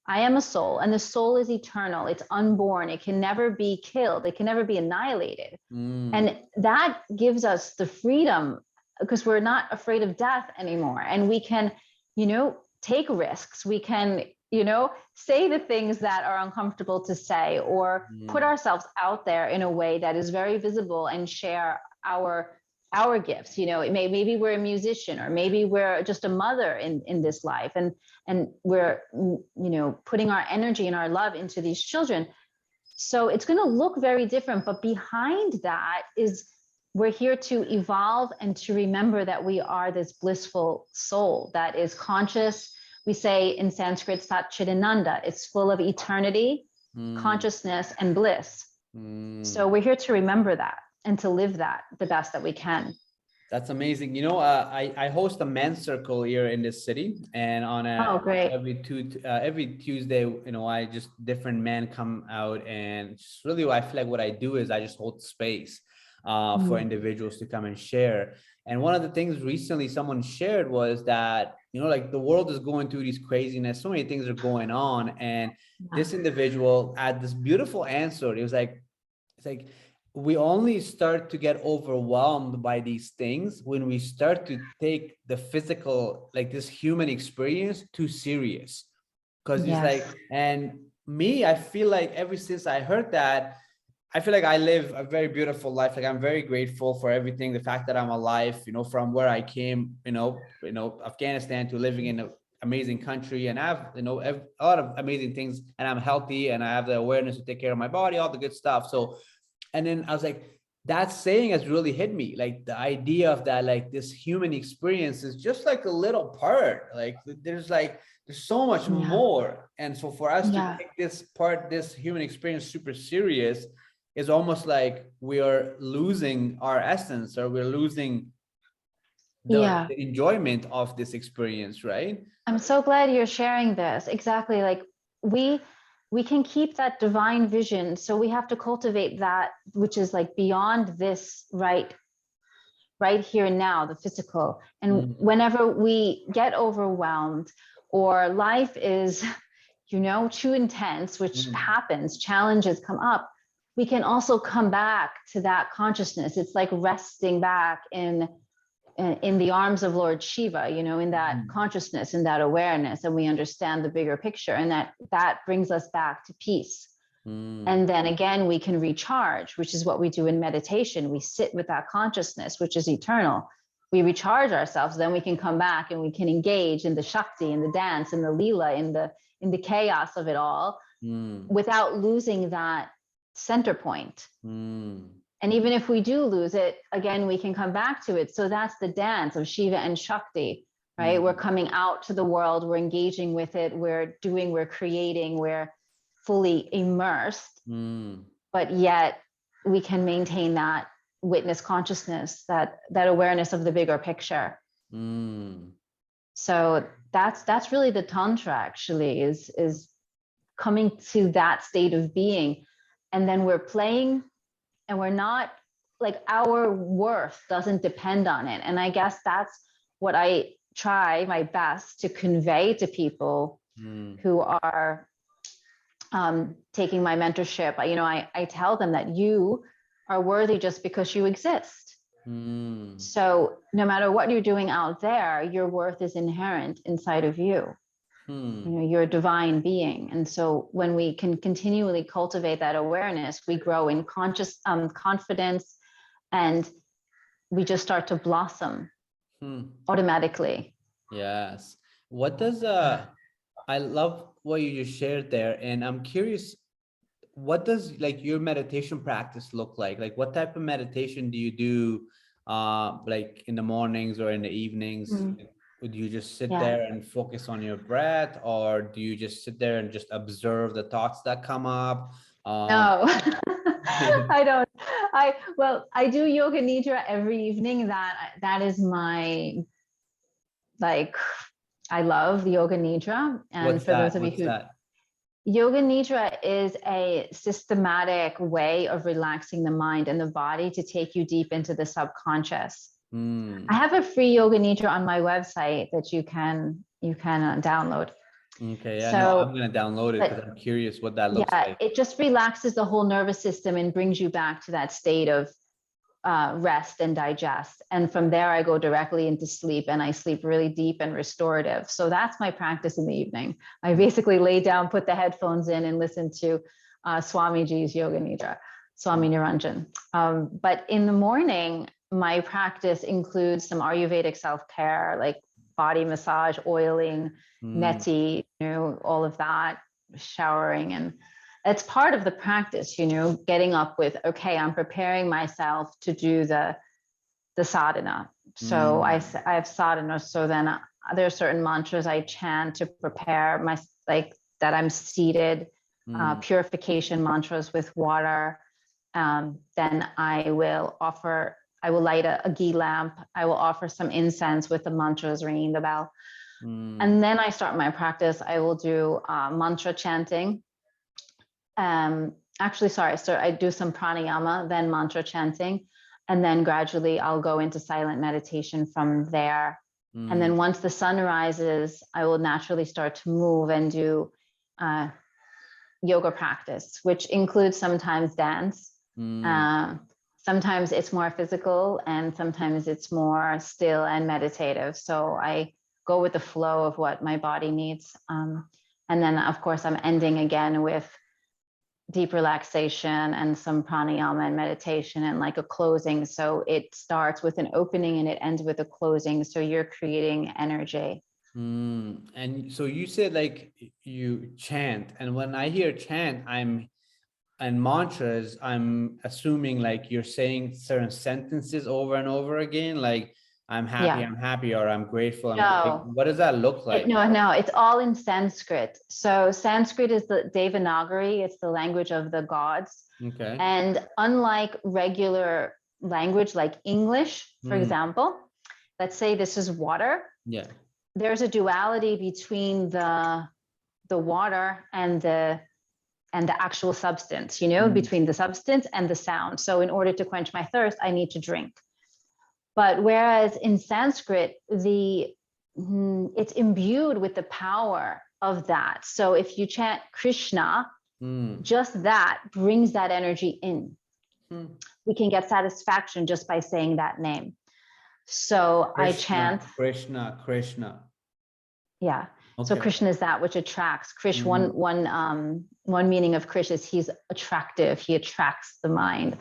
I am a soul, and the soul is eternal, it's unborn, it can never be killed, it can never be annihilated. mm, And that gives us the freedom, because we're not afraid of death anymore, and we can take risks, we can say the things that are uncomfortable to say, or put mm, ourselves out there in a way that is very visible, and share our gifts. Maybe we're a musician, or maybe we're just a mother in this life, and we're putting our energy and our love into these children. So it's going to look very different, but behind that is we're here to evolve and to remember that we are this blissful soul that is conscious. We say in Sanskrit, Satchidananda, it's full of eternity, consciousness, and bliss. So we're here to remember that and to live that the best that we can. That's amazing. You know, I host a men's circle here in this city, and on great. every Tuesday, you know, I just different men come out, and just really, I feel like what I do is I just hold space for individuals to come and share. And one of the things recently someone shared was that, you know, like the world is going through these craziness, so many things are going on, and this individual had this beautiful answer. It was like, it's like, we only start to get overwhelmed by these things when we start to take the physical, like this human experience, too serious. Because it's like, and me, I feel like ever since I heard that, I feel like I live a very beautiful life. Like I'm very grateful for everything, the fact that I'm alive, you know, from where I came, Afghanistan, to living in an amazing country, and I have, you know, a lot of amazing things, and I'm healthy, and I have the awareness to take care of my body, all the good stuff. So, and then I was like, that saying has really hit me. Like the idea of that, like this human experience is just like a little part. Like there's so much more. And so for us to take this human experience super serious is almost like we are losing our essence, or we're losing the enjoyment of this experience, right? I'm so glad you're sharing this. Exactly. Like we can keep that divine vision. So we have to cultivate that, which is like beyond this right here and now, the physical. And whenever we get overwhelmed or life is, you know, too intense, which happens, challenges come up, we can also come back to that consciousness. It's like resting back in the arms of Lord Shiva, you know, in that consciousness, in that awareness, and we understand the bigger picture, and that brings us back to peace. And then again, we can recharge, which is what we do in meditation. We sit with that consciousness, which is eternal. We recharge ourselves, then we can come back and we can engage in the Shakti, in the dance, in the Leela, in the chaos of it all, without losing that center point. And even if we do lose it, again, we can come back to it. So that's the dance of Shiva and Shakti, right? We're coming out to the world, we're engaging with it, we're creating, we're fully immersed, but yet we can maintain that witness consciousness, that awareness of the bigger picture. So that's really the Tantra, actually, is coming to that state of being. And then we're playing, and we're not, like, our worth doesn't depend on it. And I guess that's what I try my best to convey to people who are taking my mentorship. I tell them that you are worthy just because you exist. So no matter what you're doing out there, your worth is inherent inside of you. You're a divine being. And so when we can continually cultivate that awareness, we grow in conscious confidence, and we just start to blossom automatically. Yes. What does I love what you just shared there, and I'm curious, what does like your meditation practice look like? Like what type of meditation do you do like in the mornings or in the evenings? Would you just sit there and focus on your breath, or do you just sit there and just observe the thoughts that come up? No, I don't. I do yoga nidra every evening. That is my, like, I love the yoga nidra. And What's for that? those of you What's who that? Yoga nidra is a systematic way of relaxing the mind and the body to take you deep into the subconscious. I have a free yoga nidra on my website that you can download. Okay, yeah, So, no, I'm gonna download it because I'm curious what that looks like. It just relaxes the whole nervous system and brings you back to that state of rest and digest. And from there, I go directly into sleep, and I sleep really deep and restorative. So that's my practice in the evening. I basically lay down, put the headphones in, and listen to Swamiji's Yoga Nidra, Swami Niranjan. But in the morning, my practice includes some Ayurvedic self-care, like body massage, oiling, neti, all of that, showering. it's part of the practice, getting up with, okay, I'm preparing myself to do the sadhana. So I have sadhana. So then there are certain mantras I chant to prepare my, like that I'm seated, purification mantras with water. Then I will light a ghee lamp. I will offer some incense with the mantras, ringing the bell. And then I start my practice. I will do mantra chanting. I do some pranayama, then mantra chanting. And then gradually I'll go into silent meditation from there. And then once the sun rises, I will naturally start to move and do yoga practice, which includes sometimes dance. Sometimes it's more physical and sometimes it's more still and meditative. So I go with the flow of what my body needs. And then, of course, I'm ending again with deep relaxation and some pranayama and meditation and like a closing. So it starts with an opening and it ends with a closing. So you're creating energy. And so you said like you chant, and when I hear chant, and mantras, I'm assuming like you're saying certain sentences over and over again, like I'm happy, I'm happy, or I'm grateful. What does that look like? No, it's all in Sanskrit. So Sanskrit is the Devanagari, it's the language of the gods. Okay. And unlike regular language like English, for example, let's say this is water. Yeah. There's a duality between the water and the actual substance, between the substance and the sound. So in order to quench my thirst, I need to drink. But whereas in Sanskrit, it's imbued with the power of that. So if you chant Krishna, just that brings that energy in. We can get satisfaction just by saying that name. So Krishna, I chant Krishna. Yeah. Okay. So Krishna is that which attracts. Krish, one meaning of Krish is he's attractive. He attracts the mind.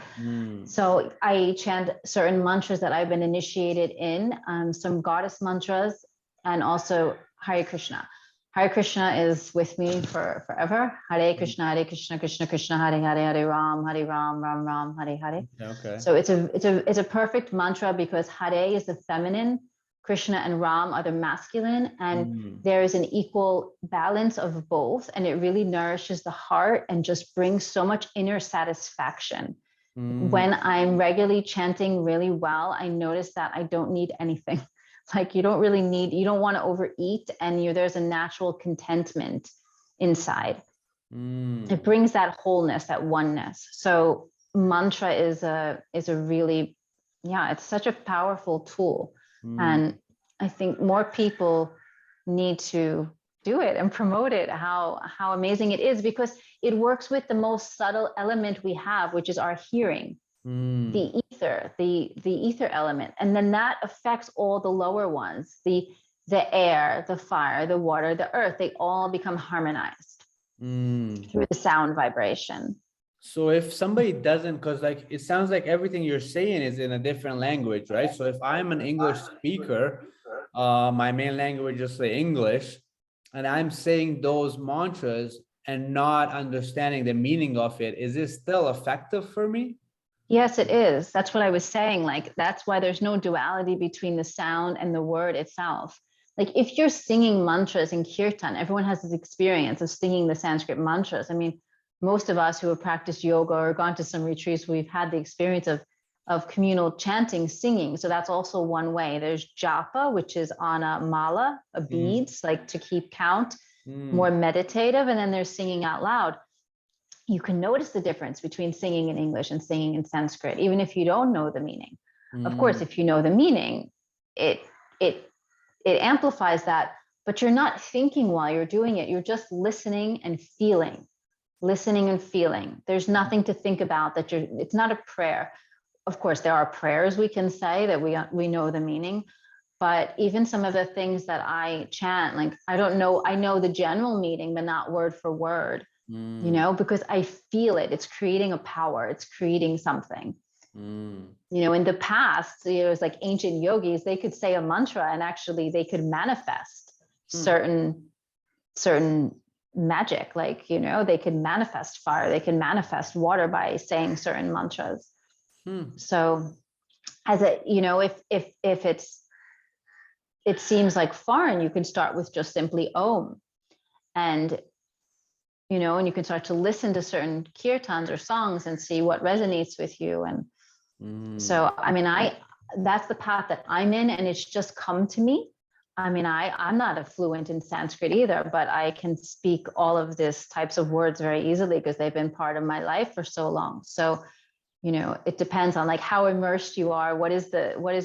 So I chant certain mantras that I've been initiated in, some goddess mantras, and also Hare Krishna. Hare Krishna is with me for forever. Hare Krishna, Krishna Krishna, Hare Hare, Hare Ram, Ram Ram, Hare Hare. Okay. So it's a perfect mantra because Hare is the feminine, Krishna and Ram are the masculine, and there is an equal balance of both, and it really nourishes the heart and just brings so much inner satisfaction. When I'm regularly chanting really well, I notice that I don't need anything. Like you don't want to overeat, and there's a natural contentment inside. It brings that wholeness, that oneness. So mantra is a really, it's such a powerful tool. And I think more people need to do it and promote it, how amazing it is, because it works with the most subtle element we have, which is our hearing, the ether, the ether element. And then that affects all the lower ones, the air, the fire, the water, the earth. They all become harmonized through the sound vibration. So if somebody doesn't, because like it sounds like everything you're saying is in a different language, right? So if I'm an English speaker, my main language is the English, and I'm saying those mantras and not understanding the meaning of it, is it still effective for me? Yes, it is. That's what I was saying. Like, that's why there's no duality between the sound and the word itself. Like if you're singing mantras in kirtan, everyone has this experience of singing the Sanskrit mantras. I mean, most of us who have practiced yoga or gone to some retreats, we've had the experience of communal chanting, singing. So that's also one way. There's japa, which is on a mala, a beads, like to keep count, more meditative. And then there's singing out loud. You can notice the difference between singing in English and singing in Sanskrit, even if you don't know the meaning. Of course, if you know the meaning, it amplifies that, but you're not thinking while you're doing it. You're just listening and feeling. There's nothing to think about. It's not a prayer. Of course, there are prayers we can say that we know the meaning, but even some of the things that I chant, like I know the general meaning, but not word for word, because I feel it. It's creating a power. It's creating something. In the past, it was like ancient yogis, they could say a mantra and actually they could manifest certain magic. Like, you know, they can manifest fire, they can manifest water by saying certain mantras. So as a, you know, if it seems like foreign, you can start with just simply Om. And, you know, and you can start to listen to certain kirtans or songs and see what resonates with you. And so, I mean, that's the path that I'm in, and it's just come to me. I mean, I'm not a fluent in Sanskrit either, but I can speak all of these types of words very easily because they've been part of my life for so long. So, you know, it depends on like how immersed you are. What is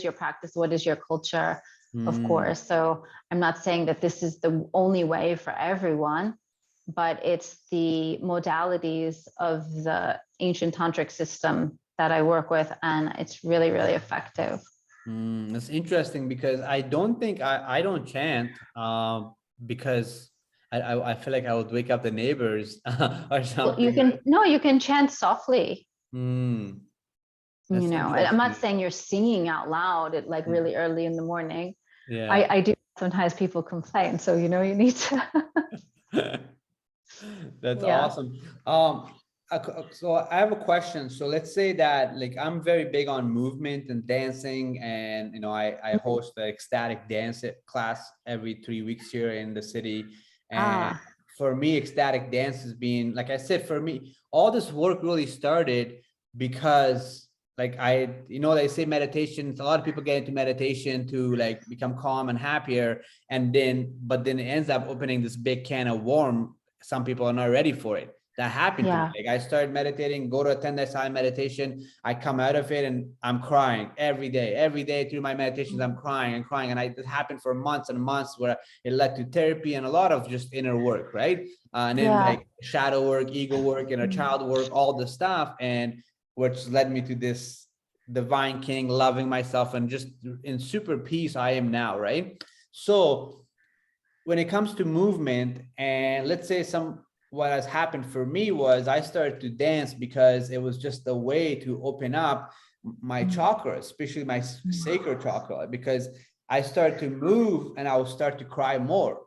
your practice? What is your culture? Of course. So I'm not saying that this is the only way for everyone, but it's the modalities of the ancient tantric system that I work with, and it's really, really effective. That's interesting because I don't think I don't chant because I feel like I would wake up the neighbors or Well, something. you can chant softly. You That's know, I'm not interesting. saying you're singing out loud at like really early in the morning. Yeah. I do sometimes people complain, so you know you need to. That's Yeah. awesome. So I have a question. So let's say that like I'm very big on movement and dancing, and you know I host the ecstatic dance class every 3 weeks here in the city. And Ah, for me, ecstatic dance has been, like I said, for me, all this work really started because like you know, they say meditation, a lot of people get into meditation to like become calm and happier, and then but then it ends up opening this big can of worm. Some people are not ready for it. That happened to me. yeah. Like I started meditating, go to a 10-day silent meditation. I come out of it and I'm crying every day. Every day through my meditations, I'm crying and crying. And it happened for months and months, where it led to therapy and a lot of just inner work, right? And then Yeah. like shadow work, ego work, inner child work, all the stuff. And which led me to this divine king, loving myself and just in super peace I am now, right? So when it comes to movement, and let's say what has happened for me was I started to dance because it was just a way to open up my chakra, especially my sacral chakra, because I started to move and I would start to cry more.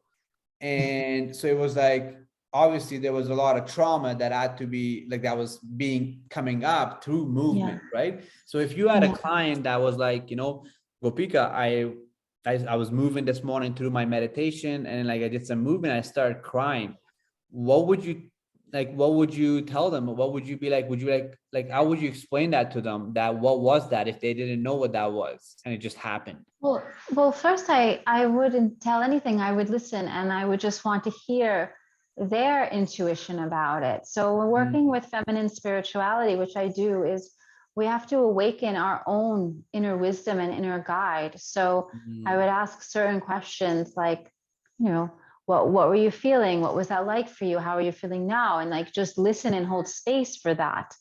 And so it was like, obviously there was a lot of trauma that had to be like, that was being coming up through movement, right? So if you had a client that was like, you know, Gopika, I was moving this morning through my meditation, and like I did some movement, I started crying. What would you what would you tell them? What would you be like? Would you like how would you explain that to them? That what was that if they didn't know what that was and it just happened? Well, first I wouldn't tell anything. I would listen, and I would just want to hear their intuition about it. So we're working with feminine spirituality, which I do, is we have to awaken our own inner wisdom and inner guide. So I would ask certain questions like, you know, what were you feeling? What was that like for you? How are you feeling now? And like just listen and hold space for that.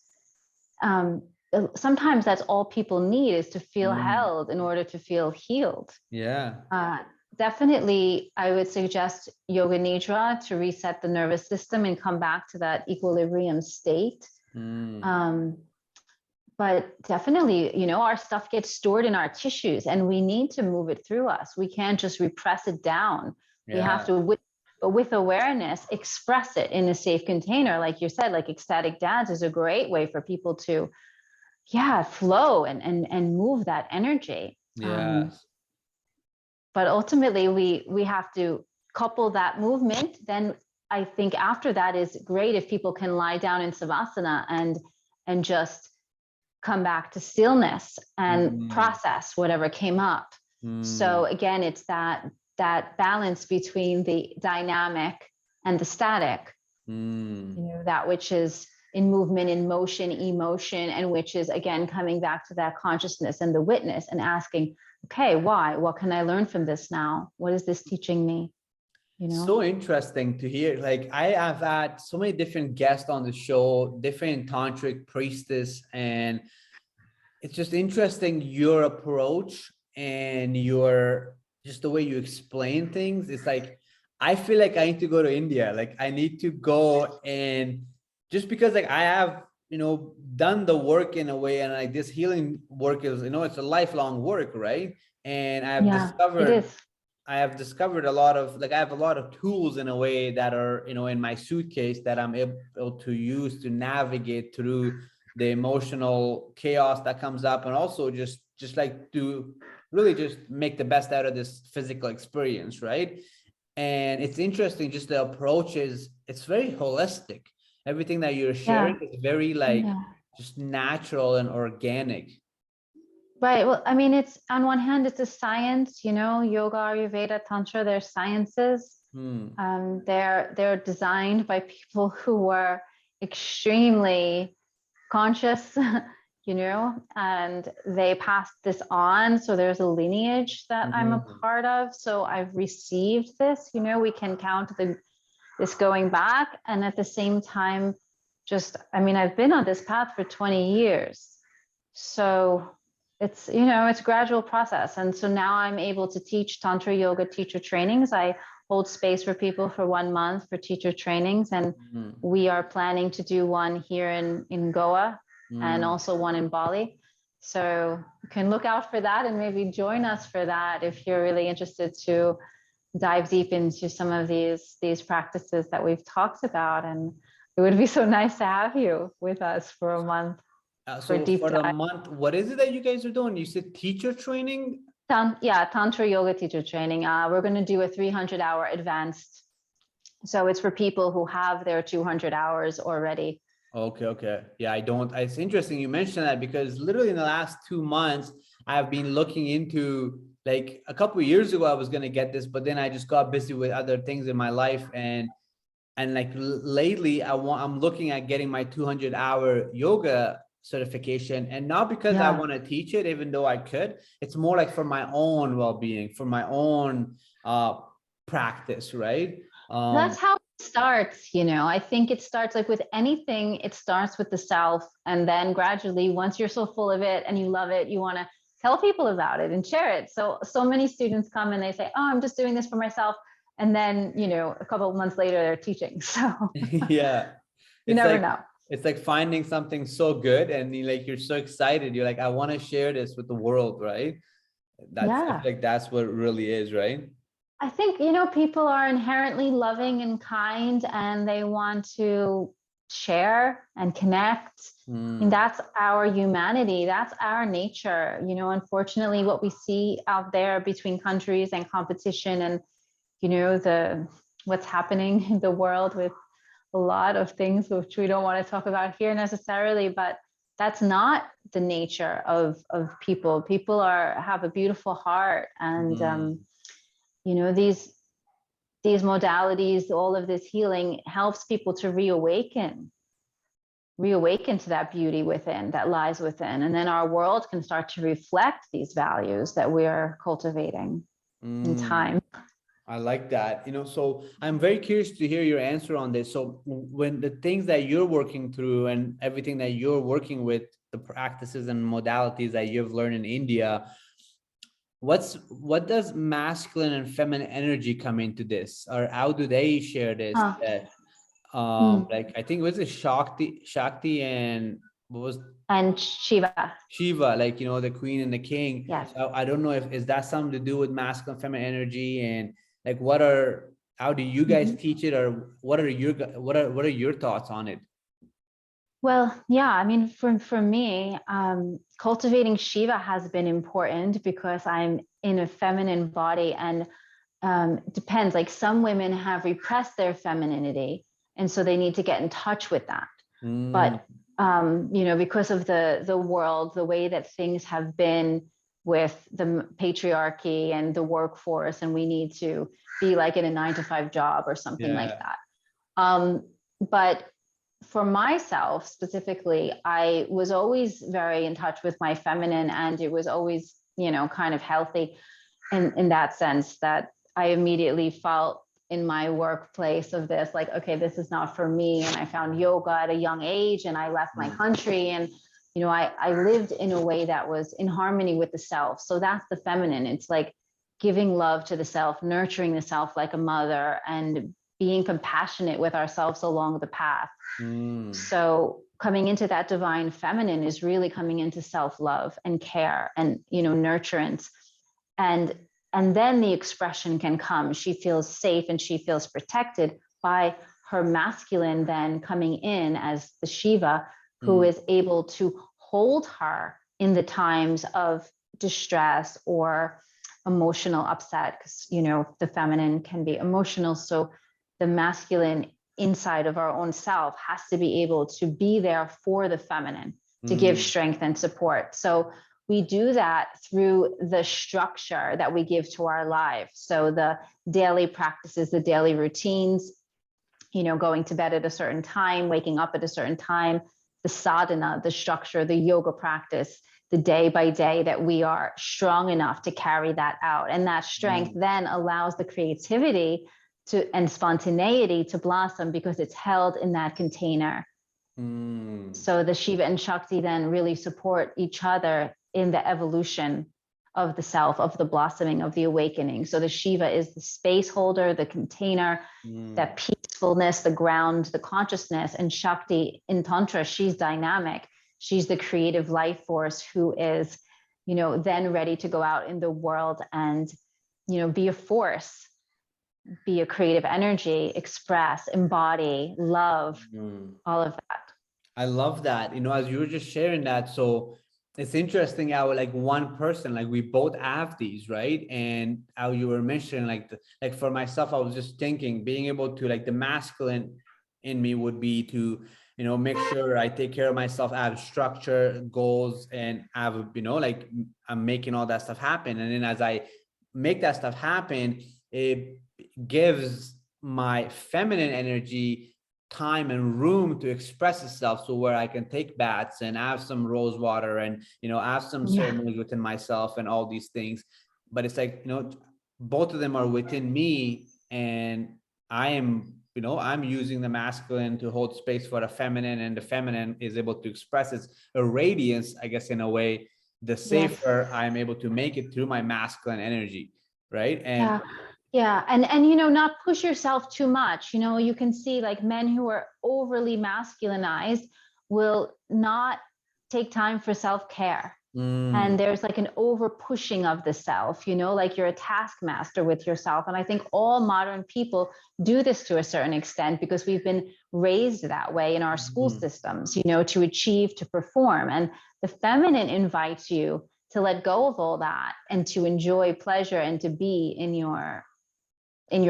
Sometimes that's all people need, is to feel held in order to feel healed. Yeah. Definitely, I would suggest yoga nidra to reset the nervous system and come back to that equilibrium state. But definitely, you know, our stuff gets stored in our tissues and we need to move it through us. We can't just repress it down. We have to, with awareness, express it in a safe container. Like you said, like ecstatic dance is a great way for people to, flow and move that energy. Yes. But ultimately, we have to couple that movement. Then I think after that is great if people can lie down in savasana and just come back to stillness and process whatever came up. So again, it's that balance between the dynamic and the static. You know, that which is in movement, in motion, emotion, and which is again coming back to that consciousness and the witness and asking, okay, why? What can I learn from this now? What is this teaching me? You know? So interesting to hear. Like I have had so many different guests on the show, different tantric priestess, and it's just interesting your approach and your just the way you explain things. It's like I feel like I need to go to India. Like I need to go, and just because like I have, you know, done the work in a way, and like this healing work is, you know, it's a lifelong work, right? And I've Yeah, it discovered is. I have discovered a lot of, like, I have a lot of tools in a way that are, in my suitcase that I'm able to use to navigate through the emotional chaos that comes up, and also just like to really just make the best out of this physical experience, right? And it's interesting, just the approach is, it's very holistic. Everything that you're Yeah. sharing is very like Yeah. just natural and organic. Right. Well, I mean, it's on one hand, it's a science, yoga, Ayurveda, Tantra, they're sciences. Hmm. They're designed by people who were extremely conscious, and they passed this on. So there's a lineage that I'm a Hmm. part of. So I've received this, we can count this going back. And at the same time, I've been on this path for 20 years. So it's a gradual process. And so now I'm able to teach Tantra yoga teacher trainings. I hold space for people for 1 month for teacher trainings. And we are planning to do one here in Goa and also one in Bali. So you can look out for that and maybe join us for that if you're really interested to dive deep into some of these practices that we've talked about. And it would be so nice to have you with us for a month for a So deep for the dive. month, what is it that you guys are doing? You said teacher training? Tantra yoga teacher training. We're going to do a 300-hour advanced. So it's for people who have their 200 hours already. Okay, okay. Yeah, I don't. It's interesting you mentioned that, because literally in the last 2 months, I've been looking into, like, a couple of years ago, I was gonna get this, but then I just got busy with other things in my life, and like lately, I'm looking at getting my 200-hour yoga certification, and not because I Yeah. want to teach it, even though I could. It's more like for my own well-being, for my own practice, right? That's how it starts. I think it starts like with anything, it starts with the self. And then gradually, once you're so full of it and you love it, you want to tell people about it and share it. So many students come and they say, oh, I'm just doing this for myself. And then, a couple of months later, they're teaching. So Yeah, you it's never like know. it's like finding something so good, and you're so excited, you're like, I want to share this with the world, right? I feel Yeah. like that's what it really is, right? I think, people are inherently loving and kind and they want to share and connect. And that's our humanity. That's our nature. Unfortunately, what we see out there between countries and competition and, what's happening in the world with a lot of things which we don't want to talk about here necessarily, but that's not the nature of people. People have a beautiful heart, and these modalities, all of this healing helps people to reawaken to that beauty within, that lies within. And then our world can start to reflect these values that we are cultivating in time. I like that. So I'm very curious to hear your answer on this. So when the things that you're working through and everything that you're working with, the practices and modalities that you've learned in India, what does masculine and feminine energy come into this, or how do they share this? Huh. Like, I think it was a Shakti and what was And Shiva. Shiva, like, the queen and the king. Yes. So I don't know if is that something to do with masculine, feminine energy, and like, how do you guys teach it, or what are your thoughts on it? Well, yeah, for me, cultivating Shiva has been important because I'm in a feminine body, and depends. Like some women have repressed their femininity, and so they need to get in touch with that. But because of the world, the way that things have been with the patriarchy and the workforce, and we need to be like in a 9-to-5 job or something like Yeah. that. But for myself specifically, I was always very in touch with my feminine, and it was always, kind of healthy in that sense, that I immediately felt in my workplace of this, like, okay, this is not for me. And I found yoga at a young age, and I left my country, and I lived in a way that was in harmony with the self. So that's the feminine. It's like giving love to the self, nurturing the self like a mother, and being compassionate with ourselves along the path. So coming into that divine feminine is really coming into self-love and care and, nurturance. And and then the expression can come. She feels safe and she feels protected by her masculine then coming in as the Shiva, who is able to hold her in the times of distress or emotional upset, because the feminine can be emotional. So the masculine inside of our own self has to be able to be there for the feminine, to give strength and support. So we do that through the structure that we give to our lives. So the daily practices, the daily routines, going to bed at a certain time, waking up at a certain time, the sadhana, the structure, the yoga practice, the day by day that we are strong enough to carry that out. And that strength then allows the creativity and spontaneity to blossom because it's held in that container. So the Shiva and Shakti then really support each other in the evolution of the self, of the blossoming, of the awakening. So the Shiva is the space holder, the container, that peacefulness, the ground, the consciousness. And Shakti in Tantra, she's dynamic. She's the creative life force who is, then ready to go out in the world and, be a force, be a creative energy, express, embody, love, all of that. I love that. As you were just sharing that, so it's interesting how like one person, like we both have these, right? And how you were mentioning, like for myself, I was just thinking, being able to, like, the masculine in me would be to, make sure I take care of myself, I have structure, goals, and have, like I'm making all that stuff happen. And then as I make that stuff happen, it gives my feminine energy time and room to express itself, so where I can take baths and have some rose water and have some ceremonies within myself and all these things. But it's like, both of them are within me, and I am, I'm using the masculine to hold space for the feminine, and the feminine is able to express its radiance, I guess, in a way, the safer I'm able to make it through my masculine energy, right? And yeah. And not push yourself too much. You can see like men who are overly masculinized will not take time for self-care. And there's like an over pushing of the self, like you're a taskmaster with yourself. And I think all modern people do this to a certain extent because we've been raised that way in our school systems, to achieve, to perform. And the feminine invites you to let go of all that and to enjoy pleasure and to be in your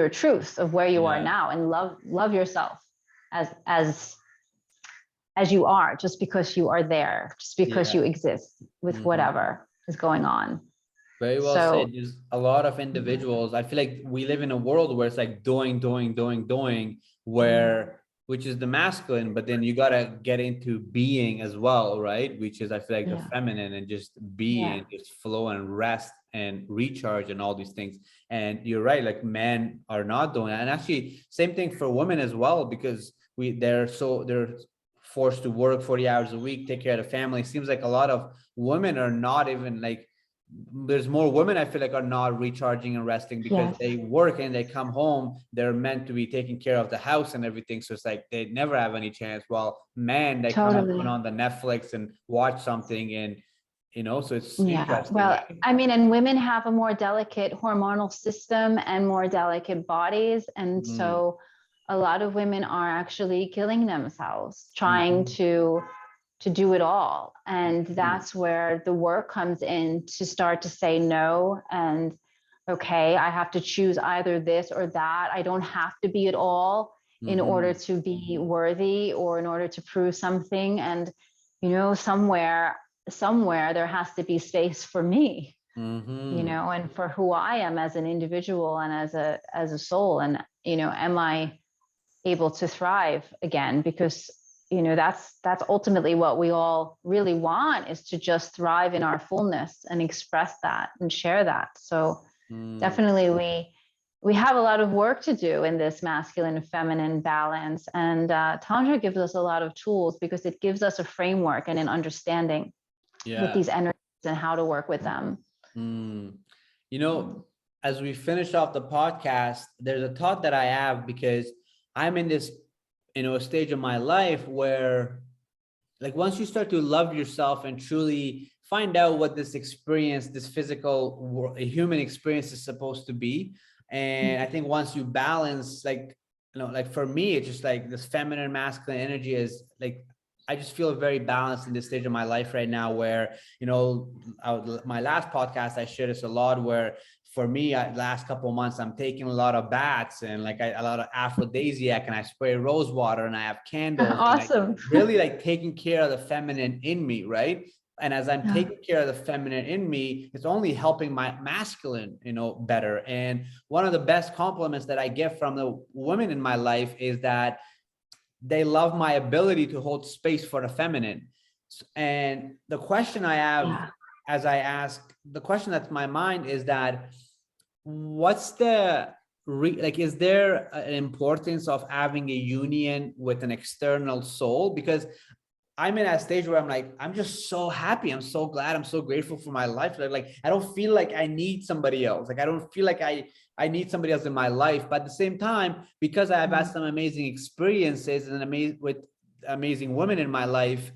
truth of where you are now, and love yourself as you are, just because you are there, just because you exist with whatever is going on. Very well said. There's a lot of individuals. I feel like we live in a world where it's like doing, which is the masculine, but then you got to get into being as well, right? Which is, I feel like, the feminine, and just be and just flow and rest and recharge and all these things. And you're right, like men are not doing that. And actually, same thing for women as well, because they're forced to work 40 hours a week, take care of the family. It seems like a lot of women are not even like, there's more women I feel like are not recharging and resting because they work and they come home, they're meant to be taking care of the house and everything. So it's like they never have any chance. While men, they come and put on the Netflix and watch something, and so it's interesting. Well, I mean, and women have a more delicate hormonal system and more delicate bodies. And so a lot of women are actually killing themselves trying to do it all. And that's where the work comes in, to start to say no. And okay, I have to choose either this or that. I don't have to be it all in order to be worthy or in order to prove something. And somewhere there has to be space for me, and for who I am as an individual and as a soul. And am I able to thrive again? Because that's ultimately what we all really want, is to just thrive in our fullness and express that and share that. So definitely we have a lot of work to do in this masculine and feminine balance. And Tantra gives us a lot of tools, because it gives us a framework and an understanding with these energies and how to work with them. As we finish off the podcast, there's a thought that I have, because I'm in this, a stage of my life where like once you start to love yourself and truly find out what this experience, this physical human experience is supposed to be. And I think once you balance, like, like for me, it's just like this feminine, masculine energy is like, I just feel very balanced in this stage of my life right now where, my last podcast, I shared this a lot where for me, last couple of months, I'm taking a lot of baths and like a lot of aphrodisiac, and I spray rose water and I have candles and like Awesome. really like taking care of the feminine in me, right? And as I'm taking care of the feminine in me, it's only helping my masculine, better. And one of the best compliments that I get from the women in my life is that they love my ability to hold space for the feminine. And the question I have as I ask, the question that's in my mind is that what's the like, is there an importance of having a union with an external soul? Because I'm in that stage where I'm like, I'm just so happy. I'm so glad. I'm so grateful for my life. Like, I don't feel like I need somebody else. Like, I don't feel like I need somebody else in my life. But at the same time, because I have had some amazing experiences and with amazing women in my life,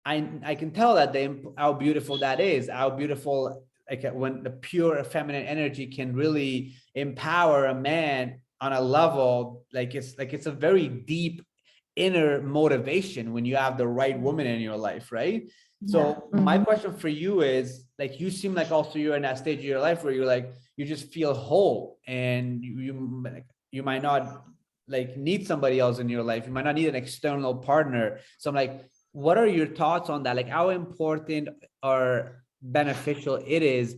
I can tell that how beautiful that is, how beautiful, like when the pure feminine energy can really empower a man on a level, like it's a very deep inner motivation when you have the right woman in your life, right? So my question for you is, like, you seem like also you're in that stage of your life where you're like, you just feel whole, and you might not like need somebody else in your life. You might not need an external partner. So I'm like, what are your thoughts on that? Like, how important or beneficial it is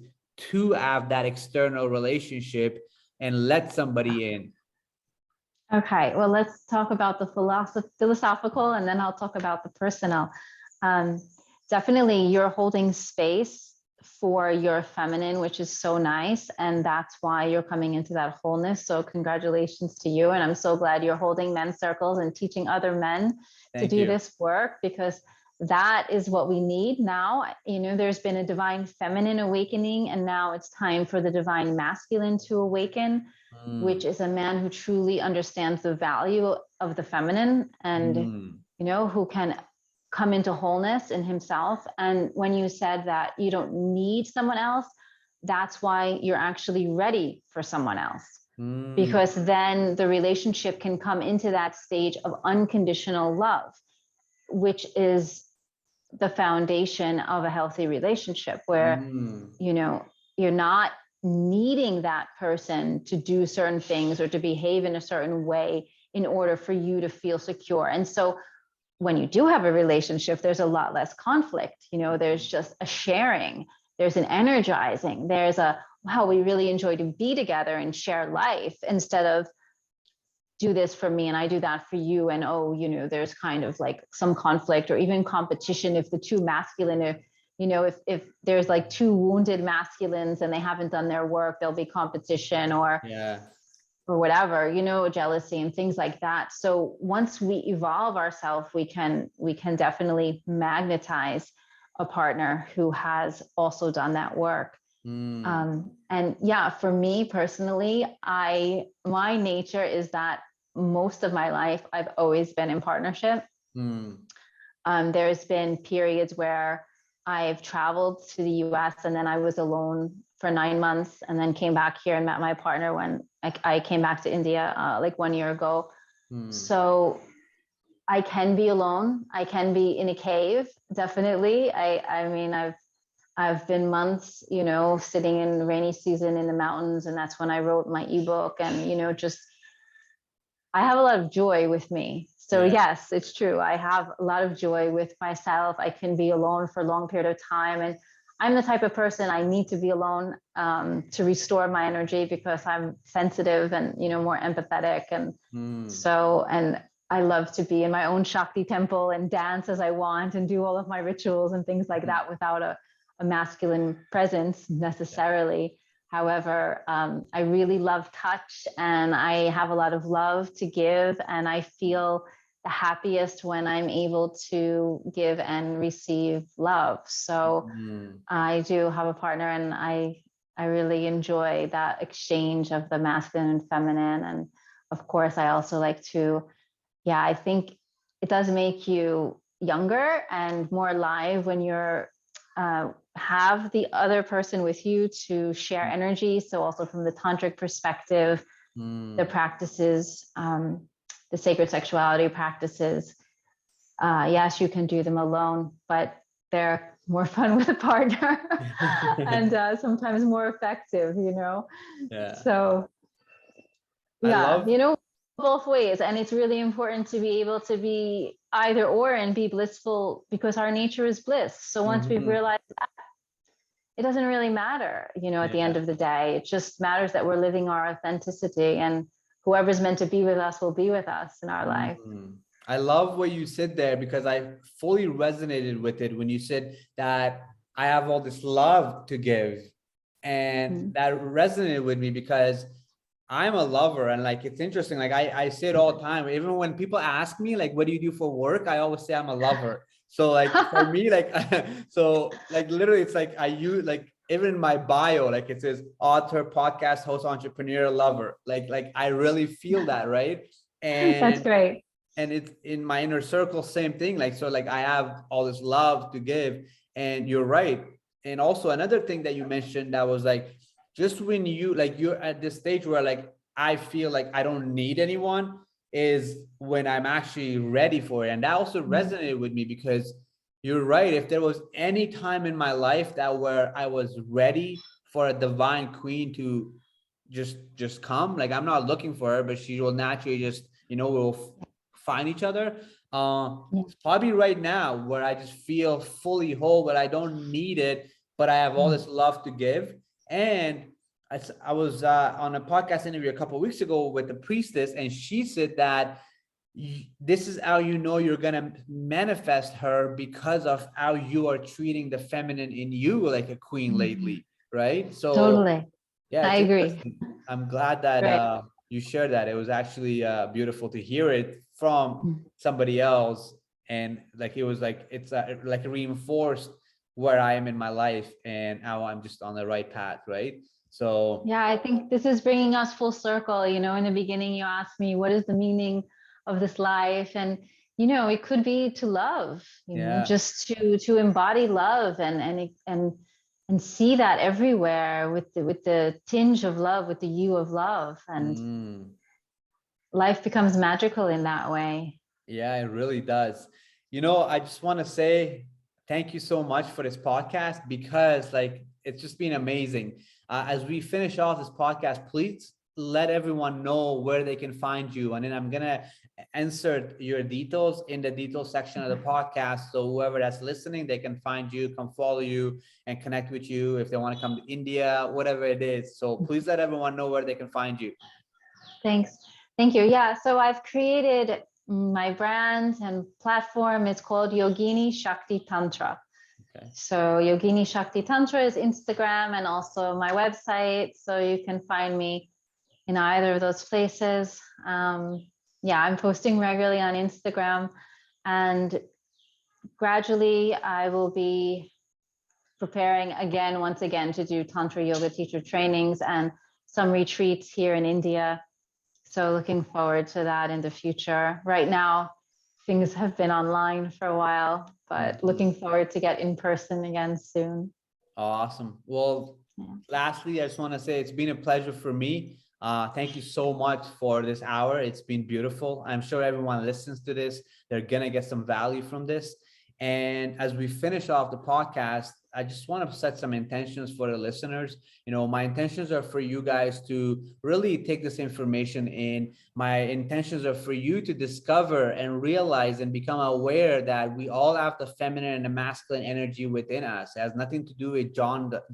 to have that external relationship and let somebody in? Okay, well, let's talk about the philosophical, and then I'll talk about the personal. Um, Definitely, you're holding space for your feminine, which is so nice. And that's why you're coming into that wholeness. So congratulations to you. And I'm so glad you're holding men's circles and teaching other men to do this work, because that is what we need now. There's been a divine feminine awakening, and now it's time for the divine masculine to awaken, which is a man who truly understands the value of the feminine and, who can come into wholeness in himself. And when you said that you don't need someone else, that's why you're actually ready for someone else. Because then the relationship can come into that stage of unconditional love, which is the foundation of a healthy relationship, where, you're not needing that person to do certain things or to behave in a certain way in order for you to feel secure. And so when you do have a relationship, there's a lot less conflict. There's just a sharing, there's an energizing, there's a, wow, we really enjoy to be together and share life, instead of do this for me and I do that for you. And, there's kind of like some conflict or even competition if the two masculine are, if there's like two wounded masculines and they haven't done their work, there'll be competition or whatever, jealousy and things like that. So once we evolve ourselves, we can definitely magnetize a partner who has also done that work. And yeah, for me personally, my nature is that most of my life, I've always been in partnership. There's been periods where I've traveled to the US and then I was alone for 9 months and then came back here and met my partner when I came back to India like 1 year ago. So I can be alone. I can be in a cave, definitely. I mean, I've been months, sitting in the rainy season in the mountains, and that's when I wrote my ebook. And, just, I have a lot of joy with me. So yes, it's true. I have a lot of joy with myself. I can be alone for a long period of time. And I'm the type of person, I need to be alone to restore my energy, because I'm sensitive and, more empathetic. And so, and I love to be in my own Shakti temple and dance as I want and do all of my rituals and things like that without a masculine presence necessarily. However, I really love touch and I have a lot of love to give, and I feel the happiest when I'm able to give and receive love. So I do have a partner, and I really enjoy that exchange of the masculine and feminine. And of course, I also like to, I think it does make you younger and more alive when you're have the other person with you to share energy. So also from the tantric perspective, the practices, the sacred sexuality practices, yes, you can do them alone, but they're more fun with a partner and sometimes more effective, you know? Yeah. So I yeah, love, you know, both ways. And it's really important to be able to be either or and be blissful because our nature is bliss. So once we've realized that, it doesn't really matter, you know, at the end yeah. of the day. It just matters that we're living our authenticity, and whoever's meant to be with us will be with us in our life. I love what you said there, because I fully resonated with it when you said that I have all this love to give. And that resonated with me because I'm a lover, and like it's interesting. Like I say it all the time. Even when people ask me, like, what do you do for work? I always say I'm a lover. So like for me, like so like literally it's like I use like even in my bio, like it says author, podcast host, entrepreneur, lover. Like I really feel that, right? That's great. And it's in my inner circle, same thing. Like so like I have all this love to give. And you're right. And also another thing that you mentioned that was like, just when you like you're at this stage where like I feel like I don't need anyone, is when I'm actually ready for it. And that also resonated with me, because you're right. If there was any time in my life that where I was ready for a divine queen to just come, like I'm not looking for her, but she will naturally just, you know, we'll find each other. It's probably right now where I just feel fully whole, but I don't need it, but I have all this love to give. And I was on a podcast interview a couple of weeks ago with the priestess, and she said that this is how you know you're gonna manifest her, because of how you are treating the feminine in you like a queen lately, right? So Totally. yeah, I it's agree. interesting. I'm glad that Right. you shared that. It was actually beautiful to hear it from somebody else, and like it was like it's like reinforced where I am in my life and how I'm just on the right path, right? So Yeah, I think this is bringing us full circle. You know, in the beginning, you asked me, what is the meaning of this life? And, you know, it could be to love, you know, yeah, just to embody love and see that everywhere with the tinge of love, with the hue of love. And life becomes magical in that way. yeah, it really does. You know, I just want to say thank you so much for this podcast, because like it's just been amazing. As we finish off this podcast, please let everyone know where they can find you. And then I'm gonna insert your details in the details section of the podcast. So whoever that's listening, they can find you, come follow you, and connect with you if they want to come to India, whatever it is. So please let everyone know where they can find you. Thanks. Thank you. Yeah. So I've created my brand and platform. It's called Yogini Shakti Tantra. Okay. So Yogini Shakti Tantra is Instagram and also my website. So you can find me in either of those places. Yeah, I'm posting regularly on Instagram, and gradually I will be preparing again, once again, to do Tantra yoga teacher trainings and some retreats here in India. So looking forward to that in the future. Right now, things have been online for a while, but looking forward to get in person again soon. Awesome. Well, lastly, I just want to say it's been a pleasure for me. Thank you so much for this hour. It's been beautiful. I'm sure everyone listens to this, they're gonna get some value from this. And as we finish off the podcast, I just want to set some intentions for the listeners. You know, my intentions are for you guys to really take this information in. My intentions are for you to discover and realize and become aware that we all have the feminine and the masculine energy within us. It has nothing to do with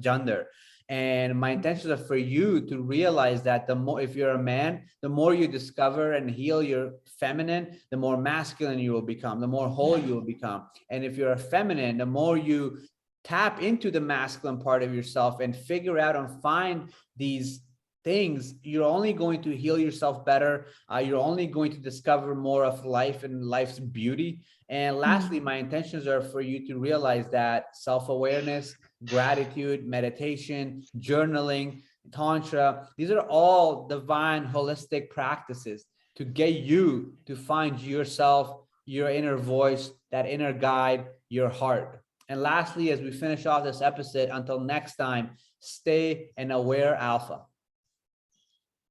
gender. And my intentions are for you to realize that the more, if you're a man, the more you discover and heal your feminine, the more masculine you will become, the more whole you will become. And if you're a feminine, the more you tap into the masculine part of yourself and figure out and find these things, you're only going to heal yourself better. You're only going to discover more of life and life's beauty. And lastly, my intentions are for you to realize that self-awareness, gratitude, meditation, journaling, tantra, these are all divine holistic practices to get you to find yourself your inner voice, that inner guide, your heart. And lastly, as we finish off this episode, until next time, stay an aware alpha.